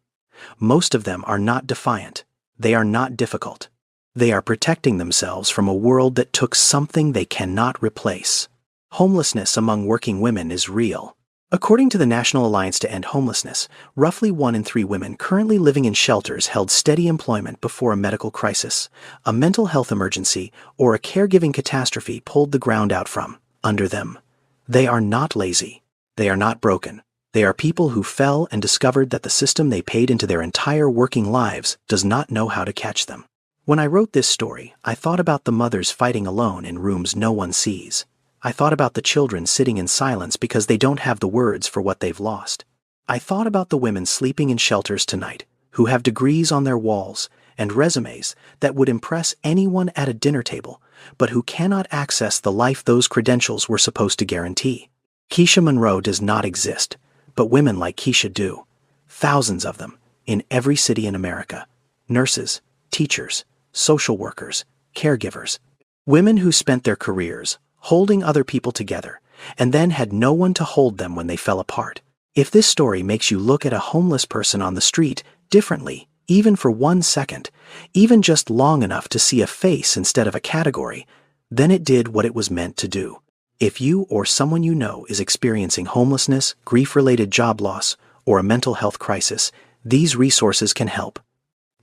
Most of them are not defiant. They are not difficult. They are protecting themselves from a world that took something they cannot replace. Homelessness among working women is real. According to the National Alliance to End Homelessness, roughly 1 in 3 women currently living in shelters held steady employment before a medical crisis, a mental health emergency, or a caregiving catastrophe pulled the ground out from under them. They are not lazy. They are not broken. They are people who fell and discovered that the system they paid into their entire working lives does not know how to catch them. When I wrote this story, I thought about the mothers fighting alone in rooms no one sees. I thought about the children sitting in silence because they don't have the words for what they've lost. I thought about the women sleeping in shelters tonight, who have degrees on their walls and resumes that would impress anyone at a dinner table, but who cannot access the life those credentials were supposed to guarantee. Keisha Monroe does not exist, but women like Keisha do. Thousands of them, in every city in America. Nurses, teachers, social workers, caregivers. Women who spent their careers holding other people together, and then had no one to hold them when they fell apart. If this story makes you look at a homeless person on the street differently, even for 1 second, even just long enough to see a face instead of a category, then it did what it was meant to do. If you or someone you know is experiencing homelessness, grief-related job loss, or a mental health crisis, these resources can help.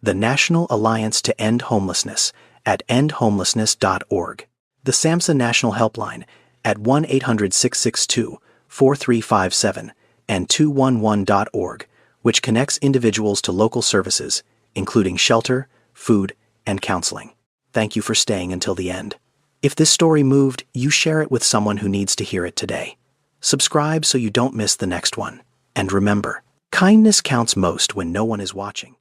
The National Alliance to End Homelessness at endhomelessness.org. The SAMHSA National Helpline at 1-800-662-4357 and 211.org, which connects individuals to local services, including shelter, food, and counseling. Thank you for staying until the end. If this story moved, you share it with someone who needs to hear it today. Subscribe so you don't miss the next one. And remember, kindness counts most when no one is watching.